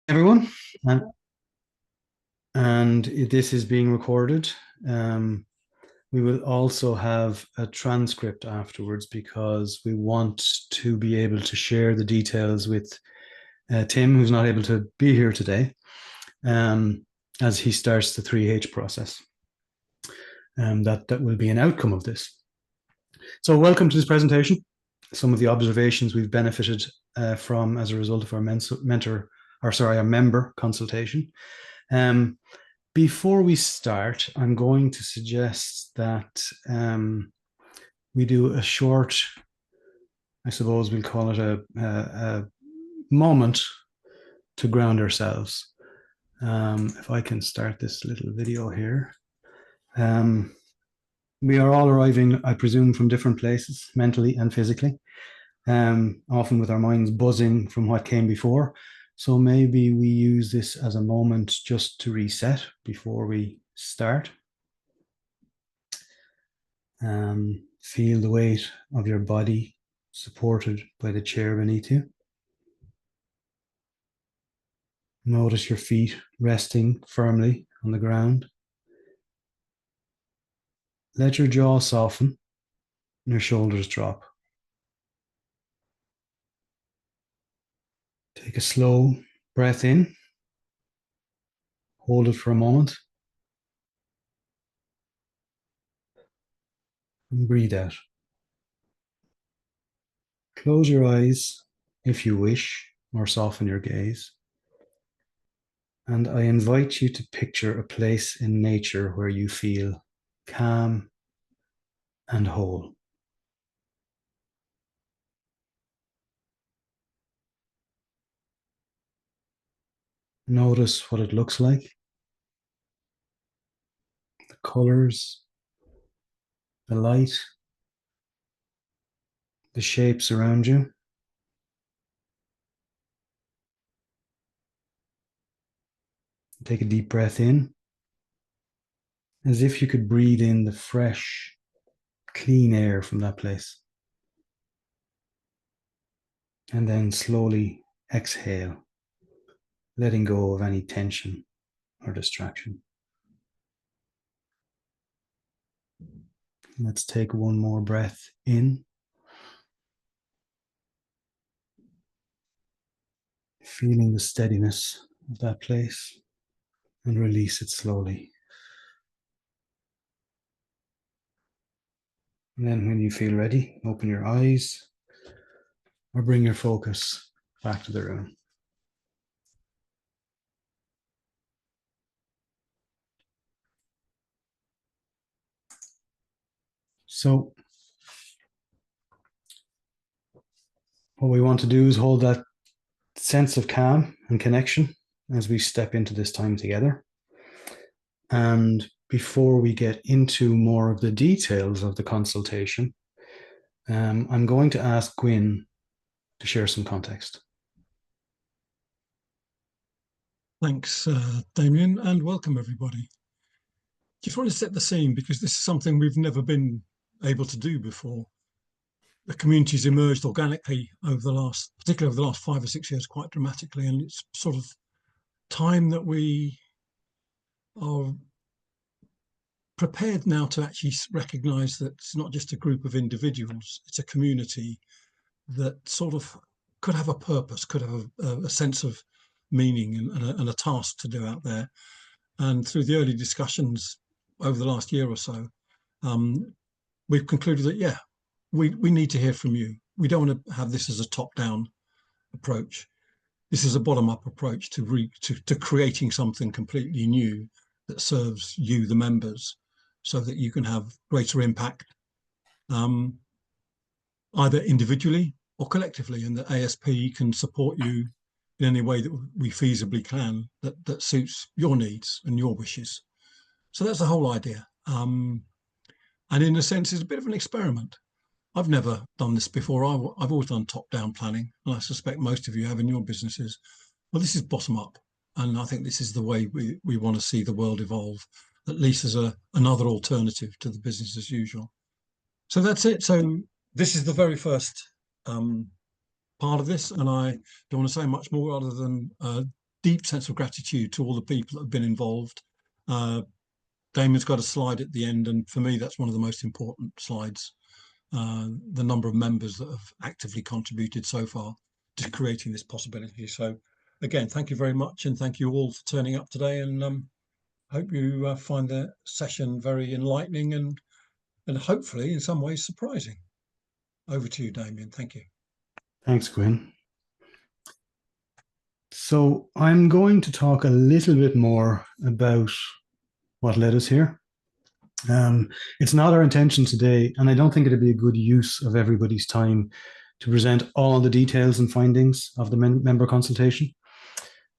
Everyone, uh, and this is being recorded. We will also have a transcript afterwards because we want to be able to share the details with Tim, who's not able to be here today, as he starts the 3H process. That will be an outcome of this. So welcome to this presentation. Some of the observations we've benefited from as a result of our member consultation. Before we start, I'm going to suggest that we do a short, I suppose we'll call it a moment to ground ourselves. If I can start this little video here. We are all arriving, I presume, from different places, mentally and physically, often with our minds buzzing from what came before. So maybe we use this as a moment just to reset before we start. Feel the weight of your body supported by the chair beneath you. Notice your feet resting firmly on the ground. Let your jaw soften and your shoulders drop. Take a slow breath in. Hold it for a moment. And breathe out. Close your eyes if you wish, or soften your gaze. And I invite you to picture a place in nature where you feel calm and whole. Notice what it looks like, the colors, the light, the shapes around you. Take a deep breath in, as if you could breathe in the fresh, clean air from that place. And then slowly exhale, letting go of any tension or distraction. Let's take one more breath in. Feeling the steadiness of that place, and release it slowly. And then when you feel ready, open your eyes or bring your focus back to the room. So what we want to do is hold that sense of calm and connection as we step into this time together. And before we get into more of the details of the consultation, I'm going to ask Gwyn to share some context. Thanks, Damien, and welcome everybody. Just want to set the scene because this is something we've never been able to do before. The community's emerged organically particularly over the last 5 or 6 years, quite dramatically, and it's sort of time that we are prepared now to actually recognise that it's not just a group of individuals, it's a community that sort of could have a purpose, could have a sense of meaning and a task to do out there. And through the early discussions over the last year or so, we've concluded that, yeah, we need to hear from you. We don't want to have this as a top-down approach. This is a bottom-up approach to creating something completely new that serves you, the members, so that you can have greater impact, either individually or collectively, and that ASP can support you in any way that we feasibly can that suits your needs and your wishes. So that's the whole idea. And in a sense, it's a bit of an experiment. I've never done this before. I've always done top-down planning, and I suspect most of you have in your businesses. Well, this is bottom-up, and I think this is the way we want to see the world evolve, at least as another alternative to the business as usual. So that's it. So this is the very first part of this, and I don't want to say much more other than deep sense of gratitude to all the people that have been involved. Damien's got a slide at the end, and for me, that's one of the most important slides. The number of members that have actively contributed so far to creating this possibility. So again, thank you very much, and thank you all for turning up today, and hope you find the session very enlightening and hopefully in some ways surprising. Over to you, Damien. Thank you. Thanks, Gwyn. So I'm going to talk a little bit more about what led us here. It's not our intention today, and I don't think it'd be a good use of everybody's time to present all the details and findings of the member consultation.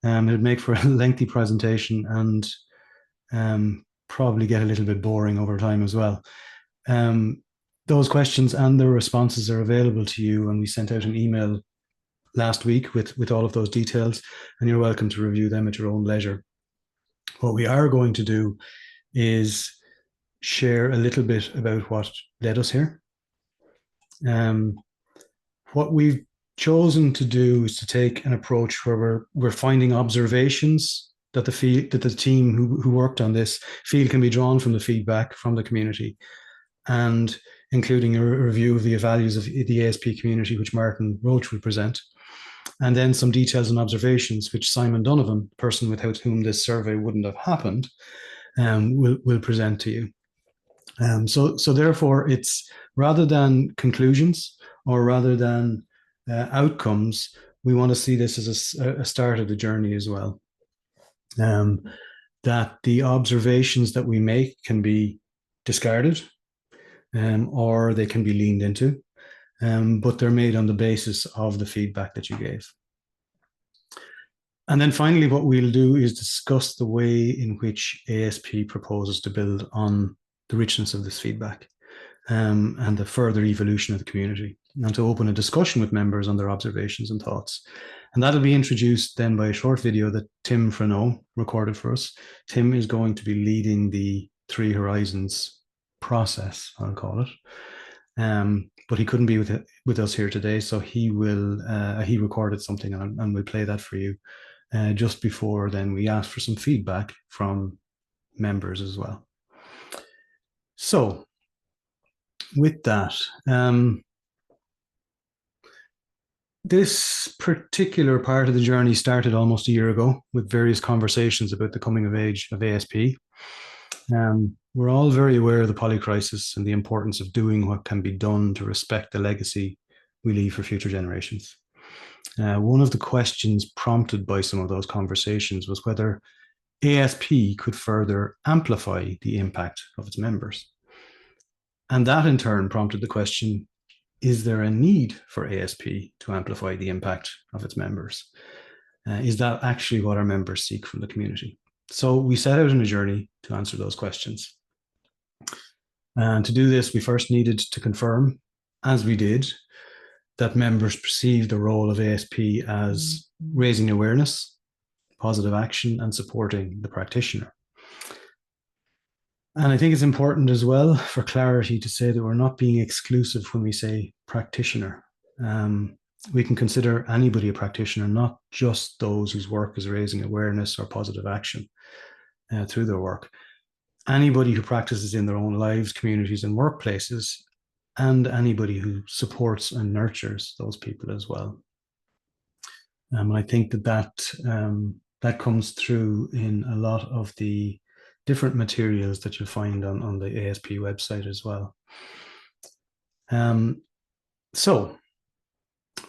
It would make for a lengthy presentation and probably get a little bit boring over time as well. Those questions and their responses are available to you, and we sent out an email last week with all of those details, and you're welcome to review them at your own leisure. What we are going to do is share a little bit about what led us here. What we've chosen to do is to take an approach where we're finding observations that the team who worked on this feel can be drawn from the feedback from the community, and including a review of the values of the ASP community, which Martin Roach will present, and then some details and observations which Simon Donovan, the person without whom this survey wouldn't have happened, will present to you. So therefore, it's rather than conclusions or rather than outcomes, we want to see this as a start of the journey as well. That the observations that we make can be discarded, or they can be leaned into, but they're made on the basis of the feedback that you gave. And then finally, what we'll do is discuss the way in which ASP proposes to build on the richness of this feedback, and the further evolution of the community, and to open a discussion with members on their observations and thoughts. And that'll be introduced then by a short video that Tim Freneau recorded for us. Tim is going to be leading the Three Horizons process, I'll call it. But he couldn't be with us here today, so he recorded something and we'll play that for you. Just before then, we asked for some feedback from members as well. So with that, this particular part of the journey started almost a year ago with various conversations about the coming of age of ASP. We're all very aware of the polycrisis and the importance of doing what can be done to respect the legacy we leave for future generations. One of the questions prompted by some of those conversations was whether ASP could further amplify the impact of its members. And that in turn prompted the question, is there a need for ASP to amplify the impact of its members? Is that actually what our members seek from the community? So we set out on a journey to answer those questions. And to do this, we first needed to confirm, as we did, that members perceive the role of ASP as raising awareness, positive action, and supporting the practitioner. And I think it's important as well for clarity to say that we're not being exclusive when we say practitioner. We can consider anybody a practitioner, not just those whose work is raising awareness or positive action through their work. Anybody who practices in their own lives, communities, and workplaces, and anybody who supports and nurtures those people as well. I think that comes through in a lot of the different materials that you'll find on the ASP website as well. So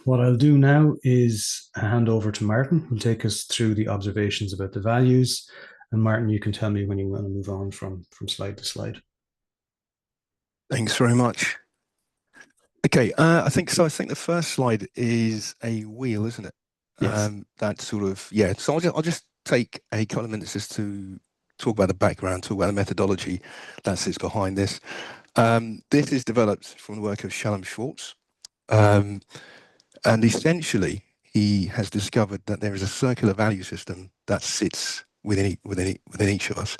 what I'll do now is hand over to Martin, who'll take us through the observations about the values. And Martin, you can tell me when you want to move on from slide to slide. Thanks very much. Okay, I think the first slide is a wheel, isn't it? Yes. That sort of, yeah. So I'll just take a couple of minutes just to talk about the background, talk about the methodology that sits behind this. This is developed from the work of Shalom Schwartz. And essentially, he has discovered that there is a circular value system that sits within each of us.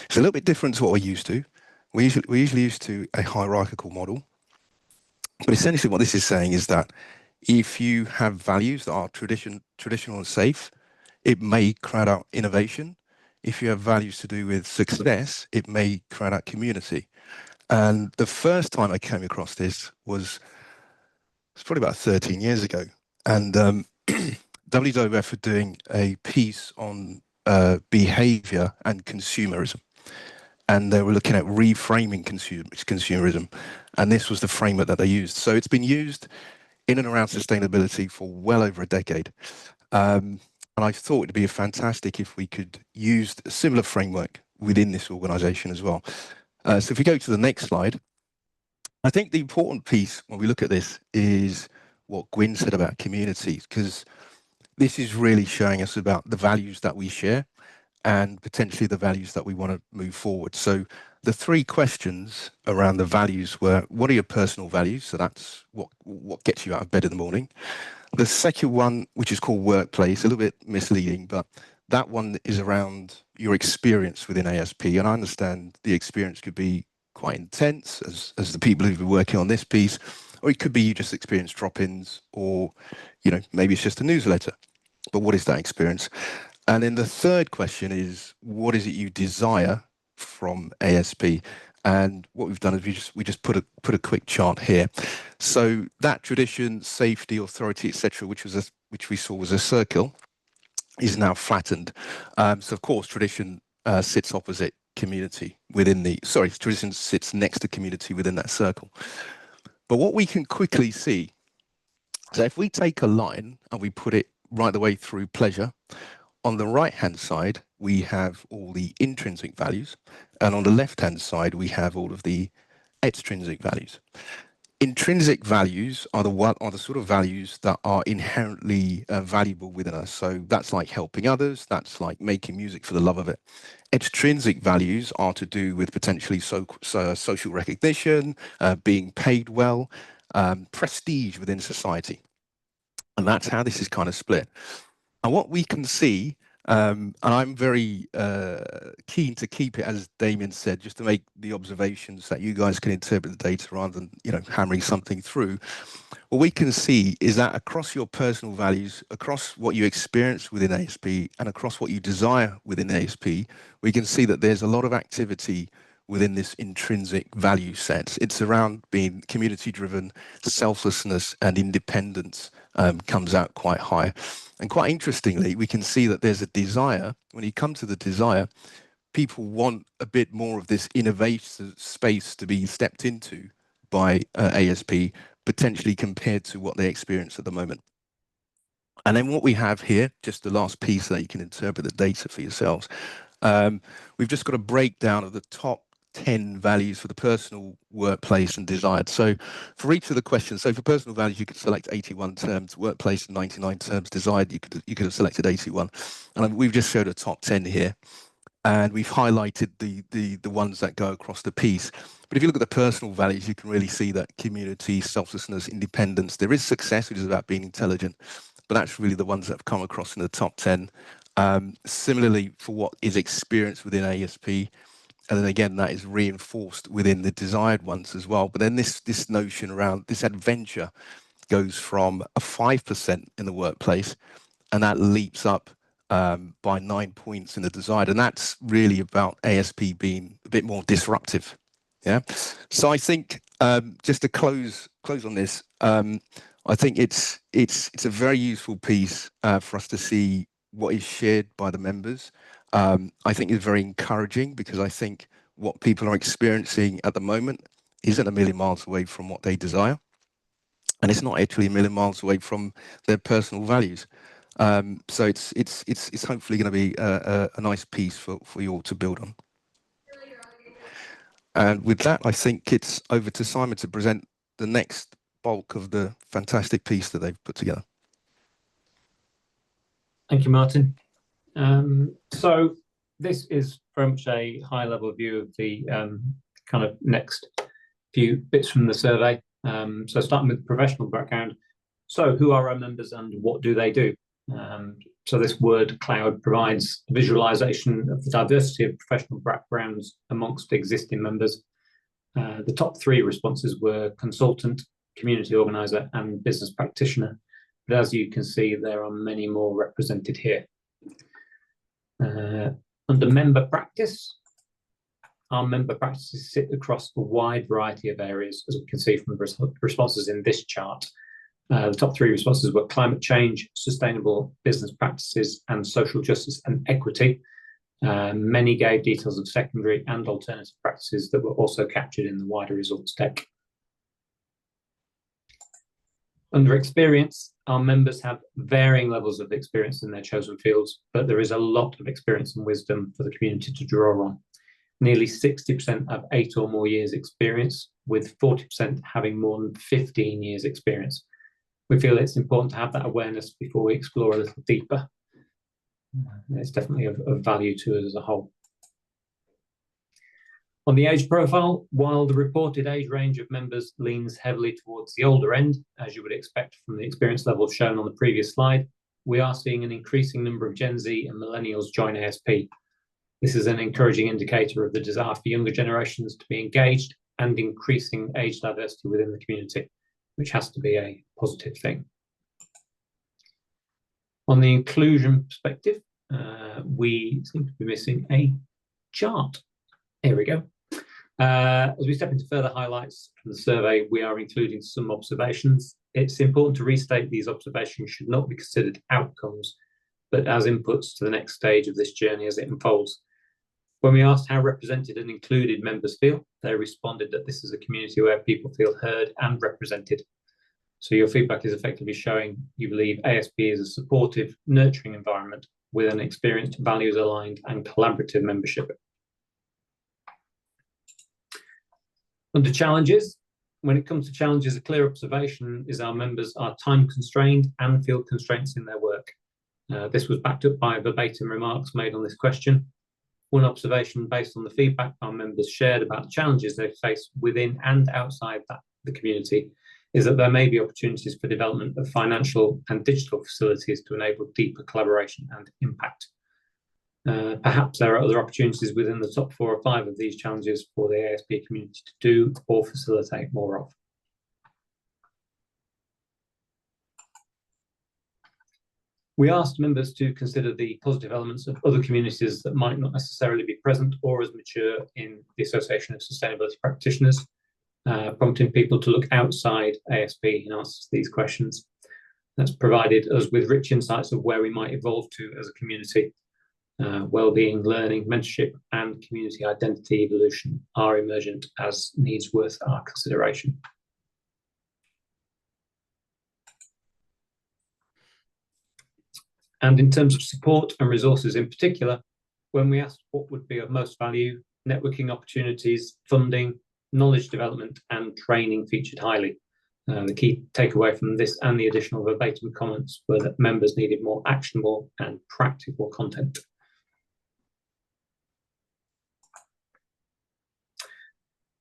It's a little bit different to what we're used to. We're usually used to a hierarchical model. But essentially what this is saying is that if you have values that are traditional and safe, it may crowd out innovation. If you have values to do with success, it may crowd out community. And the first time I came across this was it's probably about 13 years ago. And WWF were doing a piece on behavior and consumerism. And they were looking at reframing consumerism. And this was the framework that they used. So it's been used in and around sustainability for well over a decade. And I thought it'd be fantastic if we could use a similar framework within this organization as well. So if we go to the next slide, I think the important piece when we look at this is what Gwyn said about communities, because this is really showing us about the values that we share and potentially the values that we want to move forward. So the three questions around the values were, what are your personal values? So that's what gets you out of bed in the morning. The second one, which is called workplace, a little bit misleading, but that one is around your experience within ASP. And I understand the experience could be quite intense as the people who've been working on this piece, or it could be you just experience drop-ins, or, you know, maybe it's just a newsletter. But what is that experience? And then the third question is, what is it you desire from ASP? And what we've done is we just put a quick chart here. So that tradition, safety, authority, etc., which we saw was a circle, is now flattened. So of course, tradition sits opposite community within the, sorry, tradition sits next to community within that circle. But what we can quickly see, so if we take a line and we put it right the way through pleasure, on the right-hand side, we have all the intrinsic values, and on the left-hand side, we have all of the extrinsic values. Intrinsic values are the sort of values that are inherently valuable within us. So that's like helping others, that's like making music for the love of it. Extrinsic values are to do with potentially social recognition, being paid well, prestige within society. And that's how this is kind of split. And what we can see, and I'm very keen to keep it, as Damien said, just to make the observations that you guys can interpret the data rather than, you know, hammering something through. What we can see is that across your personal values, across what you experience within ASP, and across what you desire within ASP, we can see that there's a lot of activity within this intrinsic value set. It's around being community-driven, selflessness and independence comes out quite high. And quite interestingly, we can see that there's a desire. When you come to the desire, people want a bit more of this innovative space to be stepped into by ASP, potentially compared to what they experience at the moment. And then what we have here, just the last piece that you can interpret the data for yourselves, we've just got a breakdown of the top 10 values for the personal, workplace and desired. So for each of the questions, so for personal values, you could select 81 terms, workplace 99 terms, desired, you could have selected 81. And we've just showed a top 10 here. And we've highlighted the ones that go across the piece. But if you look at the personal values, you can really see that community, selflessness, independence, there is success, which is about being intelligent, but that's really the ones that have come across in the top 10. Similarly, for what is experienced within ASP, and then again, that is reinforced within the desired ones as well. But then this notion around this adventure goes from a 5% in the workplace, and that leaps up by 9 points in the desired. And that's really about ASP being a bit more disruptive. Yeah. So I think just to close on this, I think it's a very useful piece for us to see what is shared by the members. I think it's very encouraging, because I think what people are experiencing at the moment isn't a million miles away from what they desire. And it's not actually a million miles away from their personal values. So it's hopefully going to be a nice piece for you all to build on. And with that, I think it's over to Simon to present the next bulk of the fantastic piece that they've put together. Thank you, Martin. So this is very much a high-level view of the kind of next few bits from the survey. So starting with professional background. So who are our members and what do they do? So this word cloud provides a visualization of the diversity of professional backgrounds amongst existing members. The top three responses were consultant, community organizer, and business practitioner. But as you can see, there are many more represented here. Under member practice, our member practices sit across a wide variety of areas, as we can see from the responses in this chart. The top 3 responses were climate change, sustainable business practices, and social justice and equity. Many gave details of secondary and alternative practices that were also captured in the wider results deck. Under experience, our members have varying levels of experience in their chosen fields, but there is a lot of experience and wisdom for the community to draw on. Nearly 60% have 8 or more years experience, with 40% having more than 15 years experience. We feel it's important to have that awareness before we explore a little deeper. It's definitely of value to us as a whole. On the age profile, while the reported age range of members leans heavily towards the older end, as you would expect from the experience levels shown on the previous slide, we are seeing an increasing number of Gen Z and millennials join ASP. This is an encouraging indicator of the desire for younger generations to be engaged and increasing age diversity within the community, which has to be a positive thing. On the inclusion perspective, we seem to be missing a chart. Here we go. As we step into further highlights from the survey, we are including some observations. It's important to restate these observations should not be considered outcomes, but as inputs to the next stage of this journey as it unfolds. When we asked how represented and included members feel, they responded that this is a community where people feel heard and represented. So your feedback is effectively showing you believe ASP is a supportive, nurturing environment with an experienced, values-aligned and collaborative membership. Under challenges, when it comes to challenges, a clear observation is our members are time constrained and feel constraints in their work. This was backed up by verbatim remarks made on this question. One observation based on the feedback our members shared about the challenges they face within and outside the community is that there may be opportunities for development of financial and digital facilities to enable deeper collaboration and impact. Perhaps there are other opportunities within the top 4 or 5 of these challenges for the ASP community to do or facilitate more of. We asked members to consider the positive elements of other communities that might not necessarily be present or as mature in the Association of Sustainability Practitioners, prompting people to look outside ASP in answer to these questions. That's provided us with rich insights of where we might evolve to as a community. Wellbeing, learning, mentorship, and community identity evolution are emergent as needs worth our consideration. And in terms of support and resources in particular, when we asked what would be of most value, networking opportunities, funding, knowledge development, and training featured highly. The key takeaway from this and the additional verbatim comments were that members needed more actionable and practical content.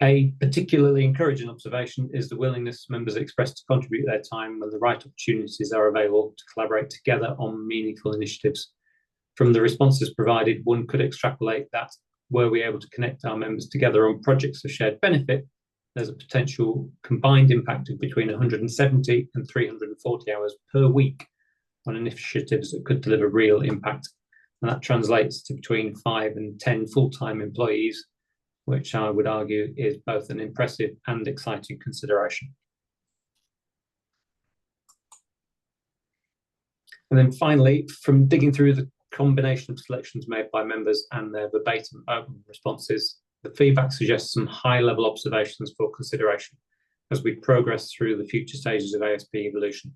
A particularly encouraging observation is the willingness members express to contribute their time when the right opportunities are available to collaborate together on meaningful initiatives. From the responses provided, one could extrapolate that were we able to connect our members together on projects of shared benefit, there's a potential combined impact of between 170 and 340 hours per week on initiatives that could deliver real impact. And that translates to between 5 and 10 full-time employees, which I would argue is both an impressive and exciting consideration. And then finally, from digging through the combination of selections made by members and their verbatim open responses, the feedback suggests some high-level observations for consideration as we progress through the future stages of ASP evolution.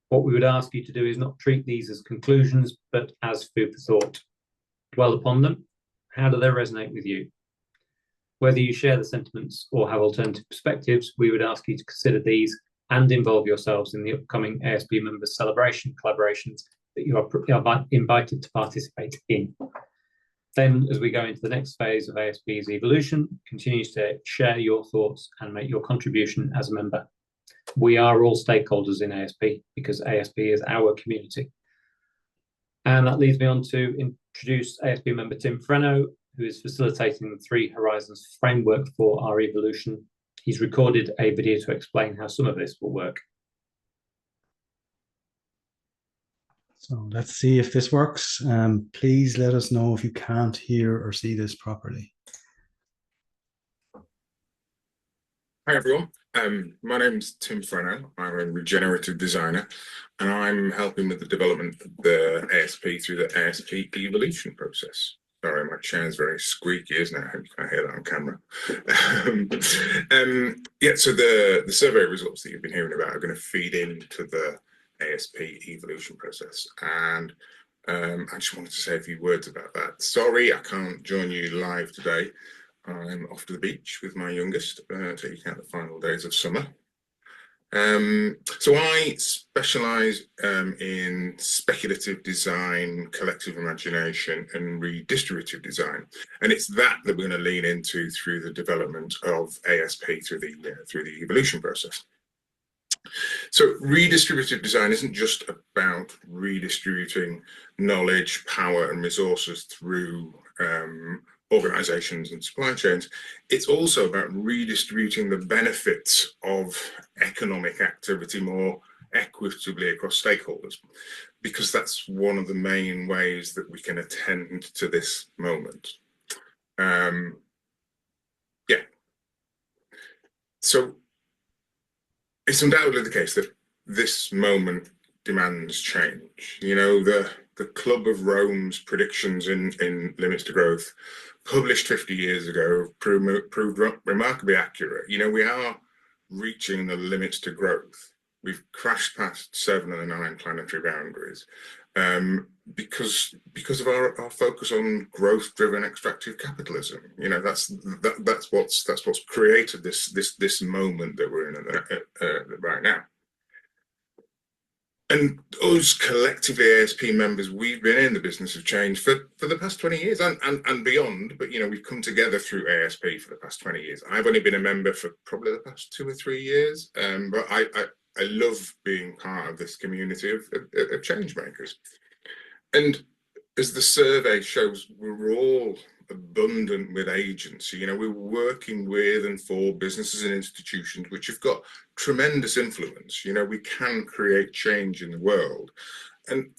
What we would ask you to do is not treat these as conclusions, but as food for thought. Dwell upon them. How do they resonate with you? Whether you share the sentiments or have alternative perspectives, we would ask you to consider these and involve yourselves in the upcoming ASP Members celebration collaborations that you are invited to participate in. Then, as we go into the next phase of ASP's evolution, continue to share your thoughts and make your contribution as a member. We are all stakeholders in ASP because ASP is our community. And that leads me on to introduce ASP member Tim Freno, who is facilitating the 3 Horizons framework for our evolution. He's recorded a video to explain how some of this will work. So let's see if this works. Please let us know if you can't hear or see this properly. Hi everyone, my name's Tim Frenno. I'm a regenerative designer and I'm helping with the development of the ASP through the ASP evolution process. Sorry, my chair's very squeaky, isn't it? I hope you can't hear that on camera. Yeah, so the survey results that you've been hearing about are going to feed into the ASP evolution process. And I just wanted to say a few words about that. Sorry, I can't join you live today. I'm off to the beach with my youngest, taking out the final days of summer. So I specialise in speculative design, collective imagination and redistributive design. And it's that we're going to lean into through the development of ASP through the evolution process. So redistributive design isn't just about redistributing knowledge, power and resources through organizations and supply chains. It's also about redistributing the benefits of economic activity more equitably across stakeholders, because that's one of the main ways that we can attend to this moment. Yeah. So it's undoubtedly the case that this moment demands change. You know, the Club of Rome's predictions in Limits to Growth, published 50 years ago, proved remarkably accurate. You know, we are reaching the limits to growth. We've crashed past 7 of the 9 planetary boundaries because of our focus on growth-driven extractive capitalism. You know, that's what's created this moment that we're in right now. And us collectively, ASP members, we've been in the business of change for the past 20 years and beyond. But, you know, we've come together through ASP for the past 20 years. I've only been a member for probably the past 2 or 3 years. But I love being part of this community of change makers. And as the survey shows, we're all abundant with agency. You know, we're working with and for businesses and institutions which have got tremendous influence. You know, we can create change in the world. And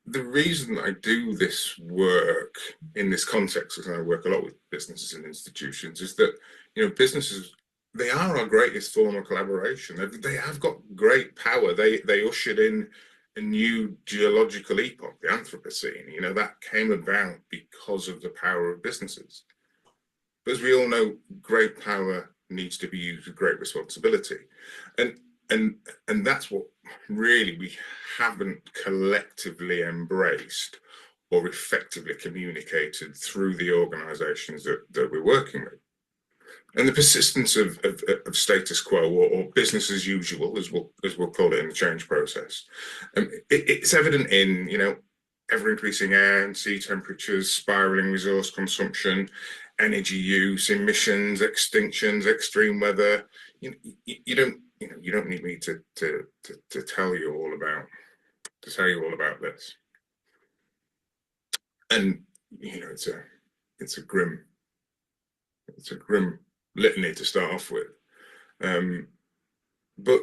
the reason I do this work in this context, because I work a lot with businesses and institutions, is that, you know, businesses, they are our greatest form of collaboration. They have got great power. They ushered in a new geological epoch, the Anthropocene. You know, that came about because of the power of businesses. But as we all know, great power needs to be used with great responsibility. And that's what really we haven't collectively embraced or effectively communicated through the organizations that we're working with. And the persistence of status quo or business as usual, as we'll call it in the change process, it's evident in, you know, ever increasing air and sea temperatures, spiraling resource consumption, energy use, emissions, extinctions, extreme weather. You don't need me to tell you all about this. And you know, it's a grim litany to start off with, but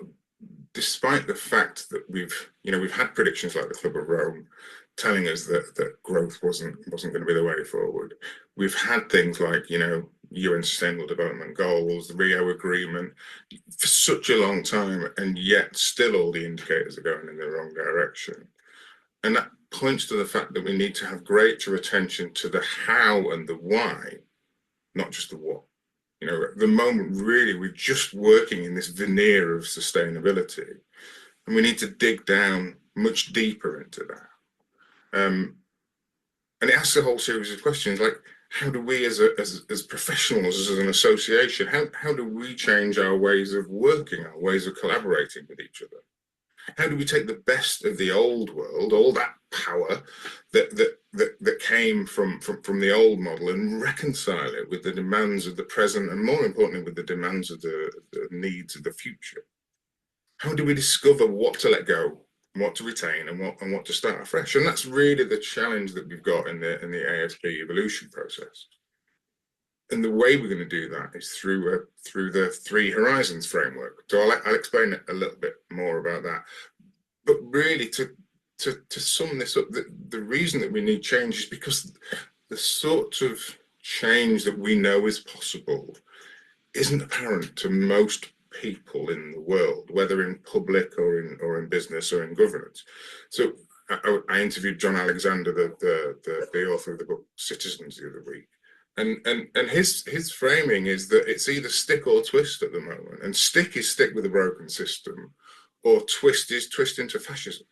despite the fact that we've had predictions like the Club of Rome telling us that growth wasn't going to be the way forward, we've had things like, you know, UN Sustainable Development Goals, the Rio Agreement for such a long time, and yet still all the indicators are going in the wrong direction. And that points to the fact that we need to have greater attention to the how and the why, not just the what. You know, at the moment, really, we're just working in this veneer of sustainability, and we need to dig down much deeper into that. And it asks a whole series of questions like, how do we as professionals, as an association, how do we change our ways of working, our ways of collaborating with each other? How do we take the best of the old world, all that power that came from the old model, and reconcile it with the demands of the present, and more importantly, with the demands of the needs of the future? How do we discover what to let go, what to retain, and what to start afresh? And that's really the challenge that we've got in the ASP evolution process. And the way we're going to do that is through the 3 Horizons framework. So I'll explain a little bit more about that. But really, to to sum this up, the reason that we need change is because the sort of change that we know is possible isn't apparent to most people in the world, whether in public or in business or in governance. So I interviewed John Alexander, the author of the book Citizens, the other week, and his framing is that it's either stick or twist at the moment, and stick is stick with a broken system, or twist is twist into fascism.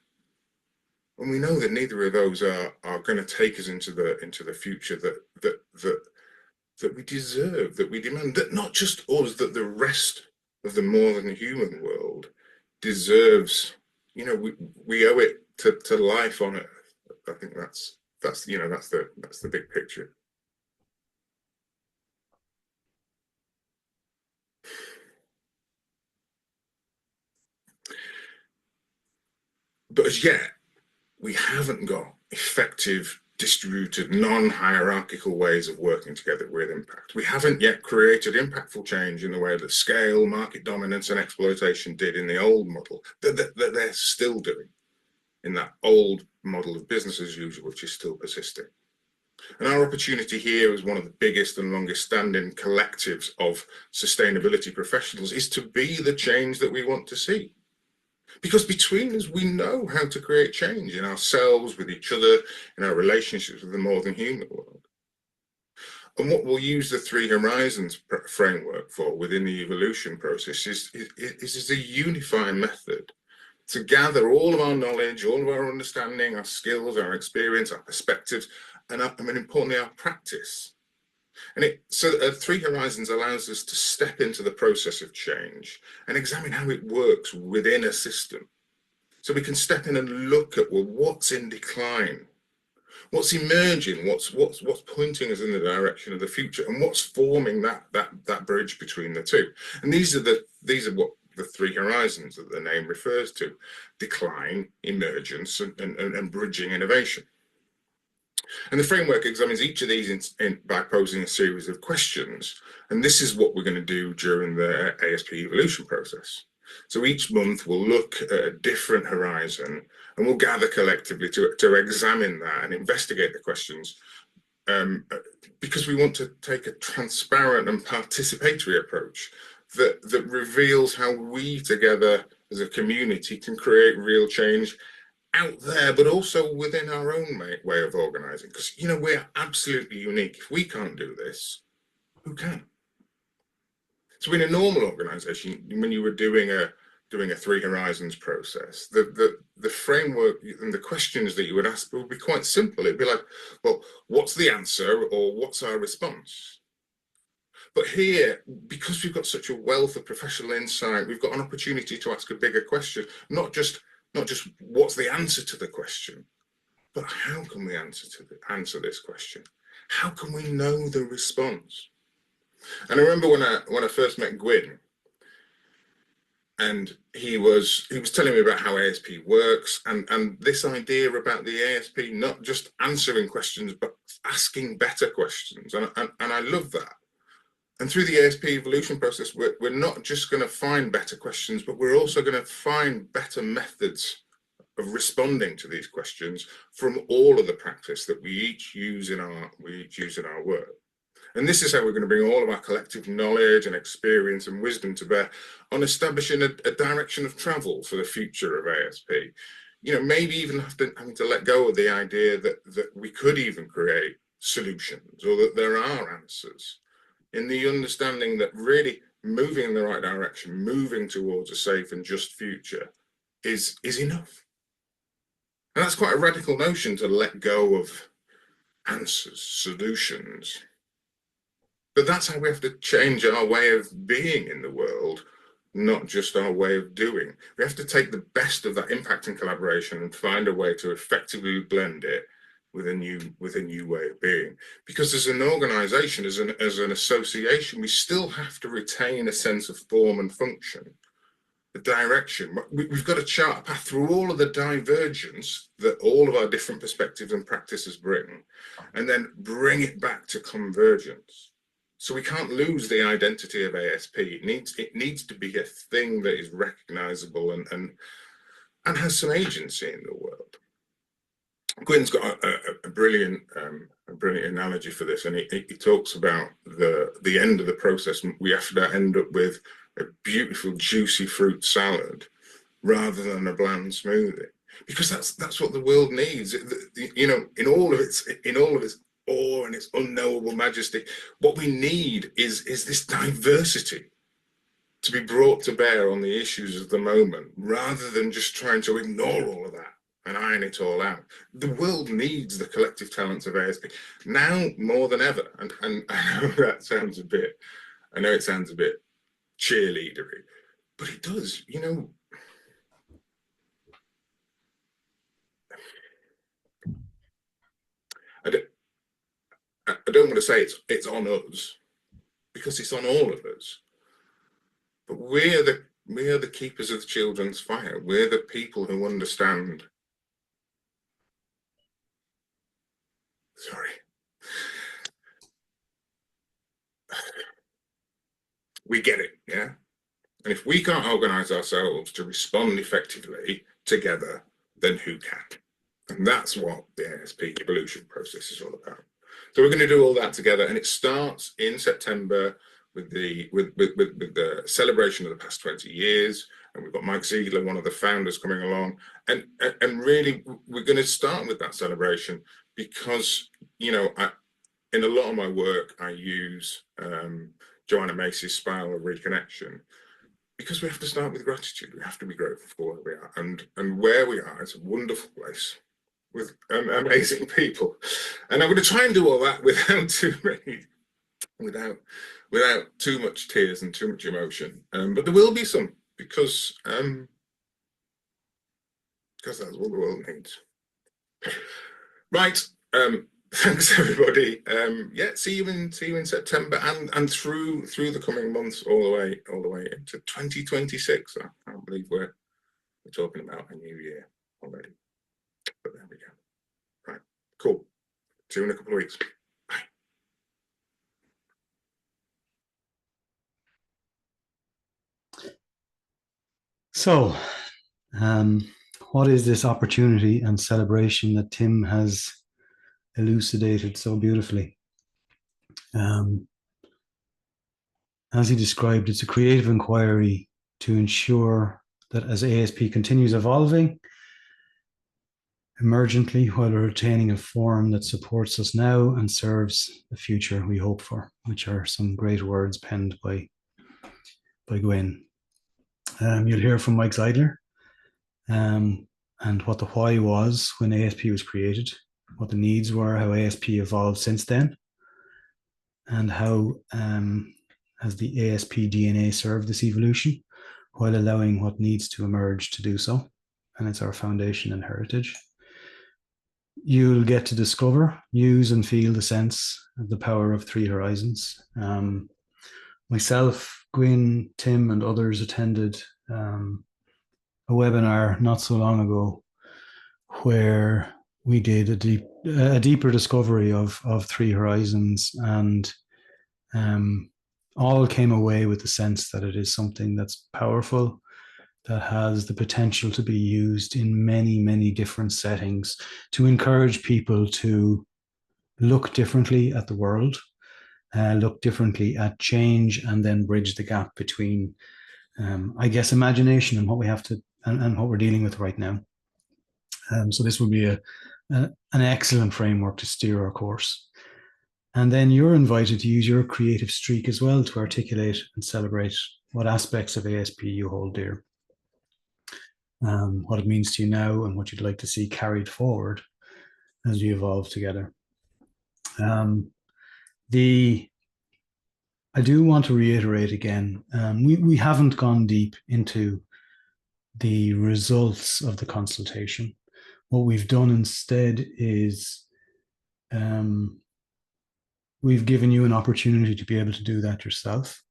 And we know that neither of those are going to take us into the future that we deserve, that we demand, that not just us, that the rest of the more than human world deserves. You know, we owe it to life on Earth. I think that's the big picture. But as yet, we haven't got effective, distributed, non-hierarchical ways of working together with impact. We haven't yet created impactful change in the way that scale, market dominance, and exploitation did in the old model, that they're still doing in that old model of business as usual, which is still persisting. And our opportunity here as one of the biggest and longest standing collectives of sustainability professionals is to be the change that we want to see. Because between us, we know how to create change in ourselves, with each other, in our relationships with the more than human world. And what we'll use the 3 Horizons framework for within the evolution process is a unifying method to gather all of our knowledge, all of our understanding, our skills, our experience, our perspectives, and importantly, our practice. And so 3 Horizons allows us to step into the process of change and examine how it works within a system. So we can step in and look at, well, what's in decline, what's emerging, what's pointing us in the direction of the future, and what's forming that bridge between the two. And these are what the 3 Horizons that the name refers to: decline, emergence, and bridging innovation. And the framework examines each of these by posing a series of questions. And this is what we're going to do during the ASP evolution process. So each month we'll look at a different horizon and we'll gather collectively to examine that and investigate the questions, because we want to take a transparent and participatory approach that reveals how we together as a community can create real change out there, but also within our own way of organizing. Because, you know, we're absolutely unique. If we can't do this, who can? So in a normal organization, when you were doing a 3 Horizons process, the framework and the questions that you would ask would be quite simple. It'd be like, well, what's the answer, or what's our response? But here, because we've got such a wealth of professional insight, we've got an opportunity to ask a bigger question, not just what's the answer to the question, but how can we answer this question? How can we know the response? And I remember when I first met Gwyn, and he was telling me about how ASP works, and this idea about the ASP not just answering questions but asking better questions, and I love that. And through the ASP evolution process, we're not just going to find better questions, but we're also going to find better methods of responding to these questions from all of the practice that we each use in our work. And this is how we're going to bring all of our collective knowledge and experience and wisdom to bear on establishing a direction of travel for the future of ASP. You know, maybe even having to let go of the idea that we could even create solutions, or that there are answers, in the understanding that really moving in the right direction, moving towards a safe and just future is enough. And that's quite a radical notion, to let go of answers, solutions. But that's how we have to change our way of being in the world, not just our way of doing. We have to take the best of that impact and collaboration and find a way to effectively blend it with a new way of being. Because as an organization, as an association, we still have to retain a sense of form and function, the direction. We've got to chart a path through all of the divergence that all of our different perspectives and practices bring, and then bring it back to convergence. So we can't lose the identity of ASP. It needs to be a thing that is recognizable and has some agency in the world. Gwyn's got a brilliant analogy for this, and he talks about the end of the process. We have to end up with a beautiful, juicy fruit salad rather than a bland smoothie, because that's what the world needs. You know, in all of its awe and its unknowable majesty, what we need is this diversity to be brought to bear on the issues of the moment, rather than just trying to ignore all of that and iron it all out. The world needs the collective talents of ASP now more than ever. And I know that sounds I know it sounds a bit cheerleadery, but it does, you know. I don't want to say it's on us, because it's on all of us. But we're the keepers of the children's fire. We're the people who understand. Sorry. We get it, yeah? And if we can't organise ourselves to respond effectively together, then who can? And that's what the ASP evolution process is all about. So we're going to do all that together, and it starts in September with the celebration of the past 20 years. And we've got Mike Ziegler, one of the founders, coming along. And really, we're going to start with that celebration because, you know, in a lot of my work, I use Joanna Macy's spiral of reconnection, because we have to start with gratitude. We have to be grateful for where we are. And where we are is a wonderful place with amazing people. And I'm going to try and do all that without too much tears and too much emotion. But there will be some, because that's what the world needs. Right. Thanks everybody. Yeah, see you in September and through the coming months, all the way into 2026. I can't believe we're talking about a new year already. But there we go. Right, cool. See you in a couple of weeks. Bye. So, what is this opportunity and celebration that Tim has elucidated so beautifully? As he described, it's a creative inquiry to ensure that as ASP continues evolving emergently, while retaining a form that supports us now and serves the future we hope for, which are some great words penned by Gwen. You'll hear from Mike Zeidler and what the why was when ASP was created, what the needs were, how ASP evolved since then, and how has the ASP DNA served this evolution while allowing what needs to emerge to do so. And it's our foundation and heritage. You'll get to discover, use, and feel the sense of the power of three horizons. Myself, Gwyn, Tim, and others attended a webinar not so long ago where we did a deeper discovery of three horizons, and all came away with the sense that it is something that's powerful, that has the potential to be used in many, many different settings to encourage people to look differently at the world, look differently at change, and then bridge the gap between, I guess, imagination and what we have to, and what we're dealing with right now. So this would be an excellent framework to steer our course. And then you're invited to use your creative streak as well to articulate and celebrate what aspects of ASP you hold dear, what it means to you now, and what you'd like to see carried forward as we evolve together. I do want to reiterate again, we haven't gone deep into the results of the consultation. What we've done instead is we've given you an opportunity to be able to do that yourself,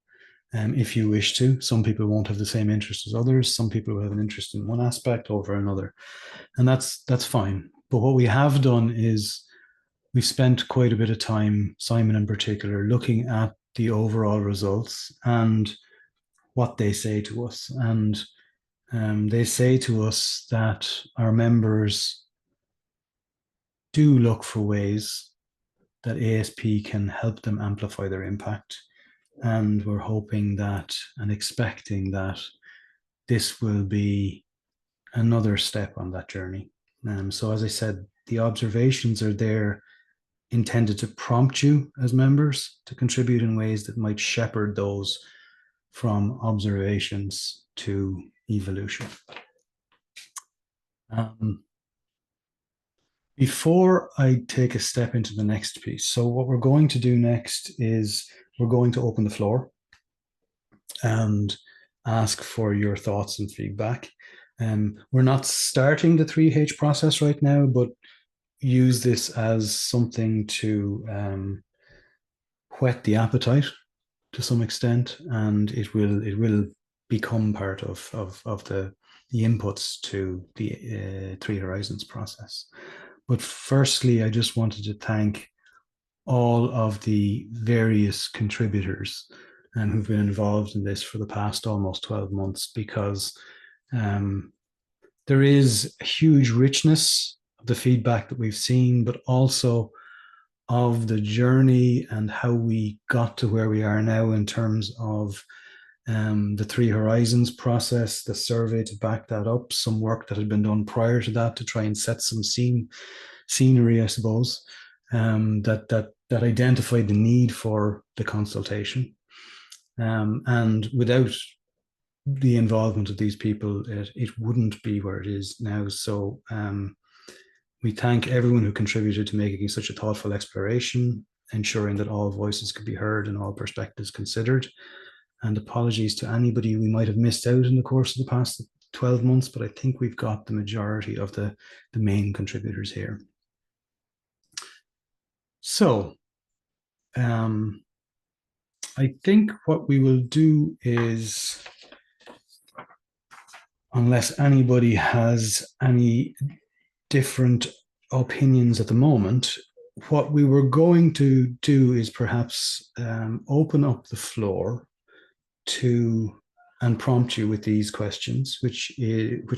if you wish to. Some people won't have the same interest as others. Some people will have an interest in one aspect over another, and that's fine. But what we have done is we've spent quite a bit of time, Simon in particular, looking at the overall results and what they say to us. And they say to us that our members do look for ways that ASP can help them amplify their impact. And we're hoping that and expecting that this will be another step on that journey. So as I said, the observations are there intended to prompt you as members to contribute in ways that might shepherd those from observations to evolution. Before I take a step into the next piece, so what we're going to do next is we're going to open the floor and ask for your thoughts and feedback. We're not starting the 3H process right now, but use this as something to whet the appetite to some extent, and it will become part of the inputs to the Three Horizons process. But firstly, I just wanted to thank all of the various contributors who've been involved in this for the past almost 12 months, because there is a huge richness of the feedback that we've seen, but also of the journey and how we got to where we are now in terms of the Three Horizons process, the survey to back that up, some work that had been done prior to that to try and set some scenery, I suppose, that identified the need for the consultation. And without the involvement of these people, it wouldn't be where it is now. So we thank everyone who contributed to making such a thoughtful exploration, ensuring that all voices could be heard and all perspectives considered. And apologies to anybody we might have missed out in the course of the past 12 months, but I think we've got the majority of the main contributors here. So I think what we will do is, unless anybody has any different opinions at the moment, what we were going to do is perhaps open up the floor to and prompt you with these questions, which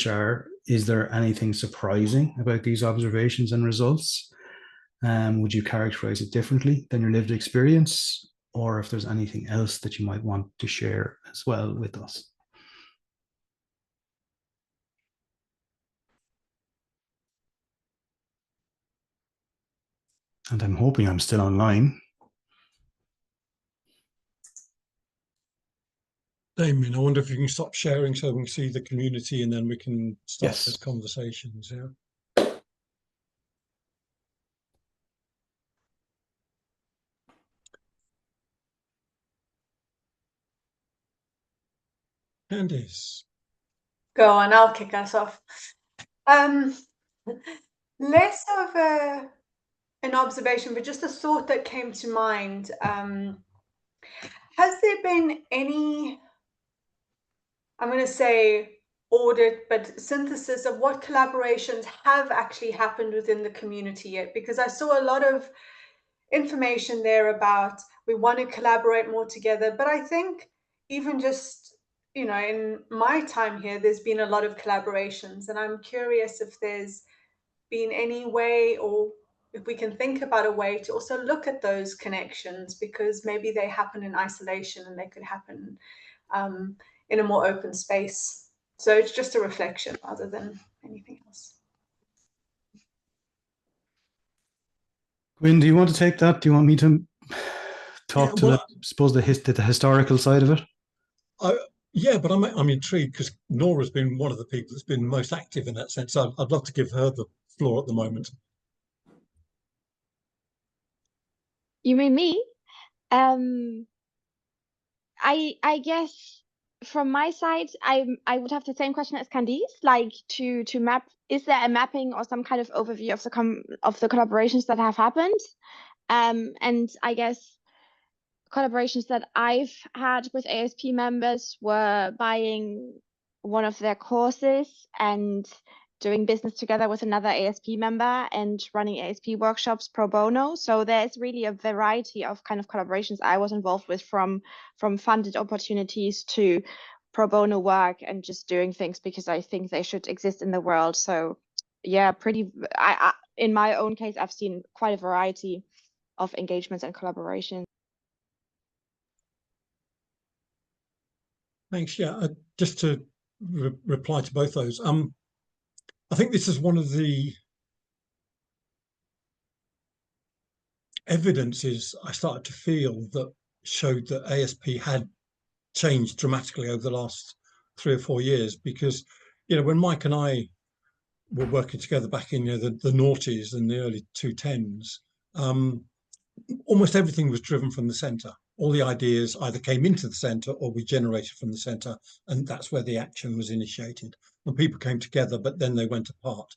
are: is there anything surprising about these observations and results? Would you characterize it differently than your lived experience? Or if there's anything else that you might want to share as well with us. And I'm hoping I'm still online. Damien, I wonder if you can stop sharing so we can see the community and then we can start Yes. those conversations. Yeah. Candice. Go on, I'll kick us off. Less of an observation, but just a thought that came to mind. Has there been any, I'm going to say audit, but synthesis of what collaborations have actually happened within the community yet? Because I saw a lot of information there about we want to collaborate more together, but I think even just, you know, in my time here, there's been a lot of collaborations, and I'm curious if there's been any way, or if we can think about a way to also look at those connections, because maybe they happen in isolation and they could happen in a more open space. So it's just a reflection rather than anything else. Gwyn, do you want to take that? Do you want me to talk to, the historical side of it? Yeah, but I'm intrigued because Nora's been one of the people that's been most active in that sense. I'd love to give her the floor at the moment. You mean me? I guess from my side, I would have the same question as Candice, like to map. Is there a mapping or some kind of overview of the collaborations that have happened? And I guess collaborations that I've had with ASP members were buying one of their courses and doing business together with another ASP member and running ASP workshops pro bono. So there's really a variety of kind of collaborations I was involved with, from funded opportunities to pro bono work and just doing things because I think they should exist in the world. So yeah, in my own case, I've seen quite a variety of engagements and collaboration. Thanks. Yeah, just to reply to both those. I think this is one of the evidences I started to feel that showed that ASP had changed dramatically over the last 3 or 4 years, because, you know, when Mike and I were working together back in, you know, the noughties and the early 2010s, almost everything was driven from the centre. All the ideas either came into the centre or we generated from the centre, and that's where the action was initiated. And people came together, but then they went apart.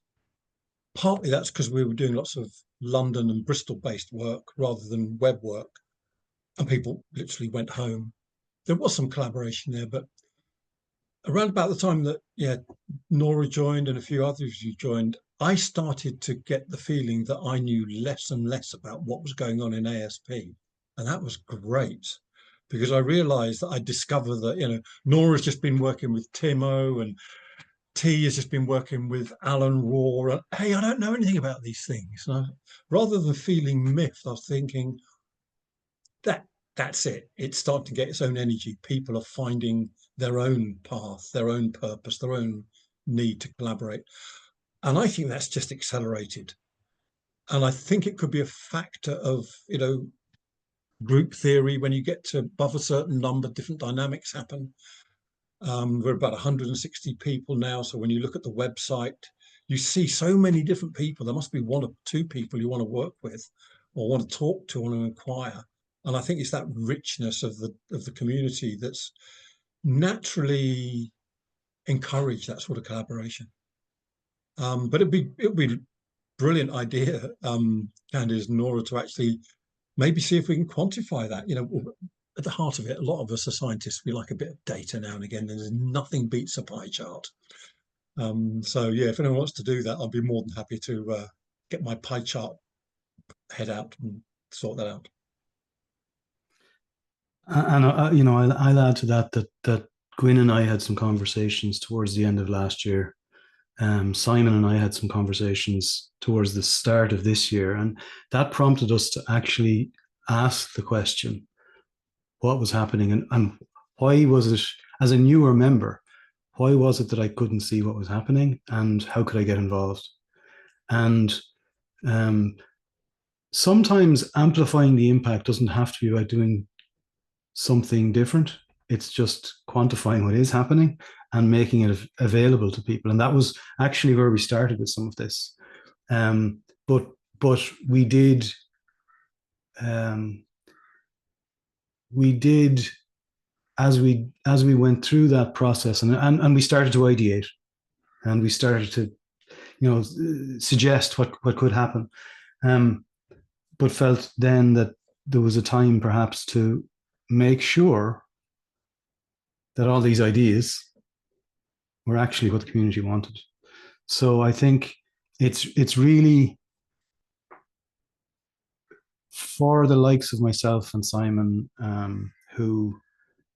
Partly that's because we were doing lots of London and Bristol-based work rather than web work, and people literally went home. There was some collaboration there, but around about the time that, yeah, Nora joined and a few others you joined, I started to get the feeling that I knew less and less about what was going on in ASP. And that was great, because I realized that I discovered that, you know, Nora's just been working with Timo, and T has just been working with Alan Raw. And, hey, I don't know anything about these things. And rather than feeling miffed, I was thinking that's it. It's starting to get its own energy. People are finding their own path, their own purpose, their own need to collaborate. And I think that's just accelerated. And I think it could be a factor of, you know, group theory. When you get to above a certain number, different dynamics happen. We're about 160 people now. So when you look at the website, you see so many different people. There must be 1 or 2 people you want to work with or want to talk to, want to inquire. And I think it's that richness of the community that's naturally encouraged that sort of collaboration. But it'd be a brilliant idea, Candice and Nora, to actually maybe see if we can quantify that. You know, at the heart of it, a lot of us are scientists. We like a bit of data now and again. There's nothing beats a pie chart. So yeah, if anyone wants to do that, I'll be more than happy to get my pie chart head out and sort that out. And you know, I'll add to that Gwyn and I had some conversations towards the end of last year. Simon and I had some conversations towards the start of this year, and that prompted us to actually ask the question, what was happening, and why was it, as a newer member, why was it that I couldn't see what was happening, and how could I get involved? And sometimes amplifying the impact doesn't have to be about doing something different. It's just quantifying what is happening and making it available to people. And that was actually where we started with some of this. But we did as we went through that process, and we started to ideate, and we started to, you know, suggest what could happen, but felt then that there was a time perhaps to make sure that all these ideas were actually what the community wanted. So I think it's really for the likes of myself and Simon, who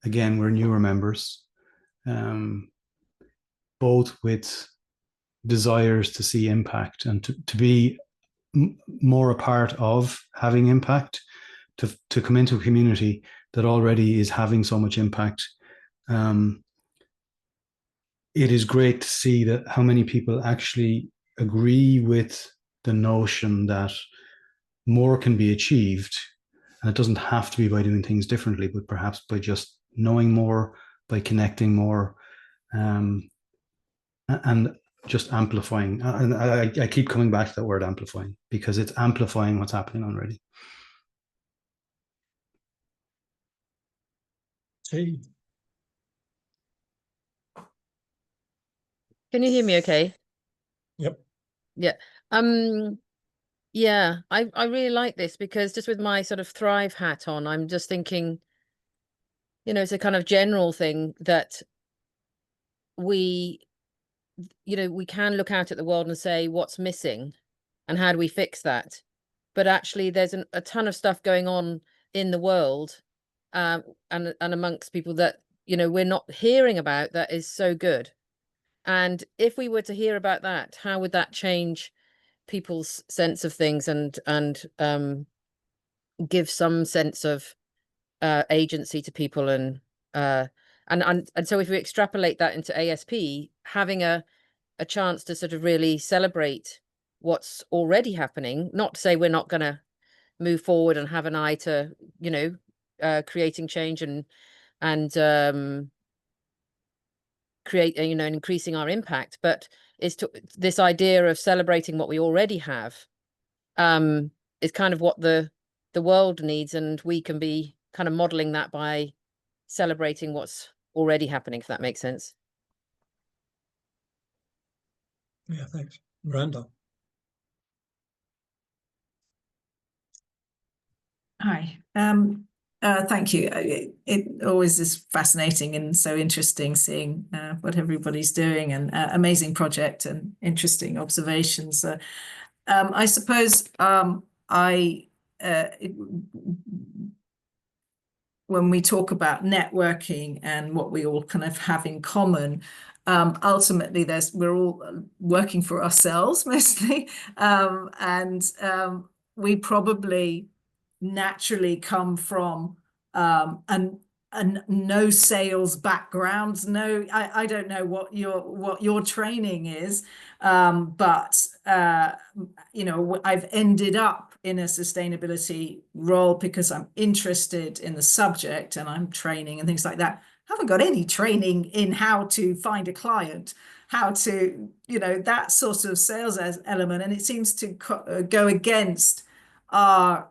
again were newer members, both with desires to see impact and to be more a part of having impact, to come into a community that already is having so much impact. It is great to see that how many people actually agree with the notion that more can be achieved, and it doesn't have to be by doing things differently, but perhaps by just knowing more, by connecting more, and just amplifying. And I keep coming back to that word amplifying, because it's amplifying what's happening already. Hey. Can you hear me okay? Yep. Yeah. Yeah, I really like this, because just with my sort of Thrive hat on, I'm just thinking, you know, it's a kind of general thing that we, you know, we can look out at the world and say, what's missing and how do we fix that? But actually there's a ton of stuff going on in the world, and amongst people that, you know, we're not hearing about, that is so good. And if we were to hear about that, how would that change people's sense of things and give some sense of agency to people, and so if we extrapolate that into ASP, having a chance to sort of really celebrate what's already happening, not to say we're not going to move forward and have an eye to, you know, creating change and create, you know, and increasing our impact, but is to this idea of celebrating what we already have is kind of what the world needs, and we can be kind of modeling that by celebrating what's already happening, if that makes sense. Yeah, thanks. Miranda. Hi. Thank you. It always is fascinating and so interesting seeing what everybody's doing, and amazing project and interesting observations. I suppose when we talk about networking and what we all kind of have in common, ultimately we're all working for ourselves mostly, and we probably naturally come from a no sales background. No, I don't know what your training is, but you know, I've ended up in a sustainability role because I'm interested in the subject and I'm training and things like that. I haven't got any training in how to find a client, how to, you know, that sort of sales element, and it seems to go against our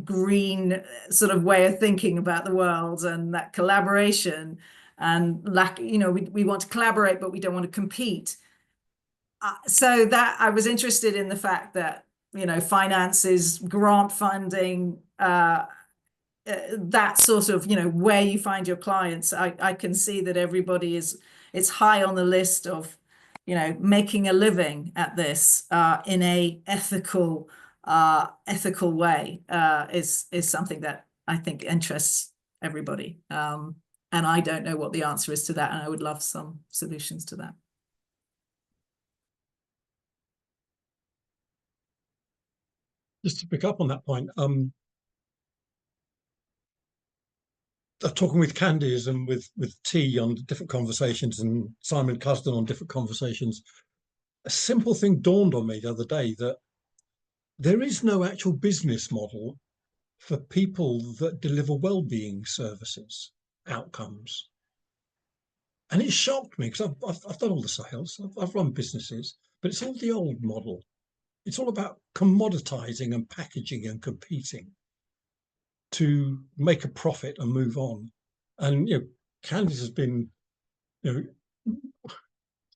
green sort of way of thinking about the world, and that collaboration and lack, you know, we want to collaborate, but we don't want to compete. So that I was interested in the fact that, you know, finances, grant funding, that sort of, you know, where you find your clients. I can see that everybody it's high on the list of, you know, making a living at this in a ethical way is something that I think interests everybody. And I don't know what the answer is to that, and I would love some solutions to that. Just to pick up on that point, talking with Candice and with T on different conversations, and Simon Cusden on different conversations, a simple thing dawned on me the other day, that there is no actual business model for people that deliver well-being services, outcomes. And it shocked me because I've done all the sales, I've run businesses, but it's all the old model. It's all about commoditizing and packaging and competing to make a profit and move on. And, you know, Candice has been, you know,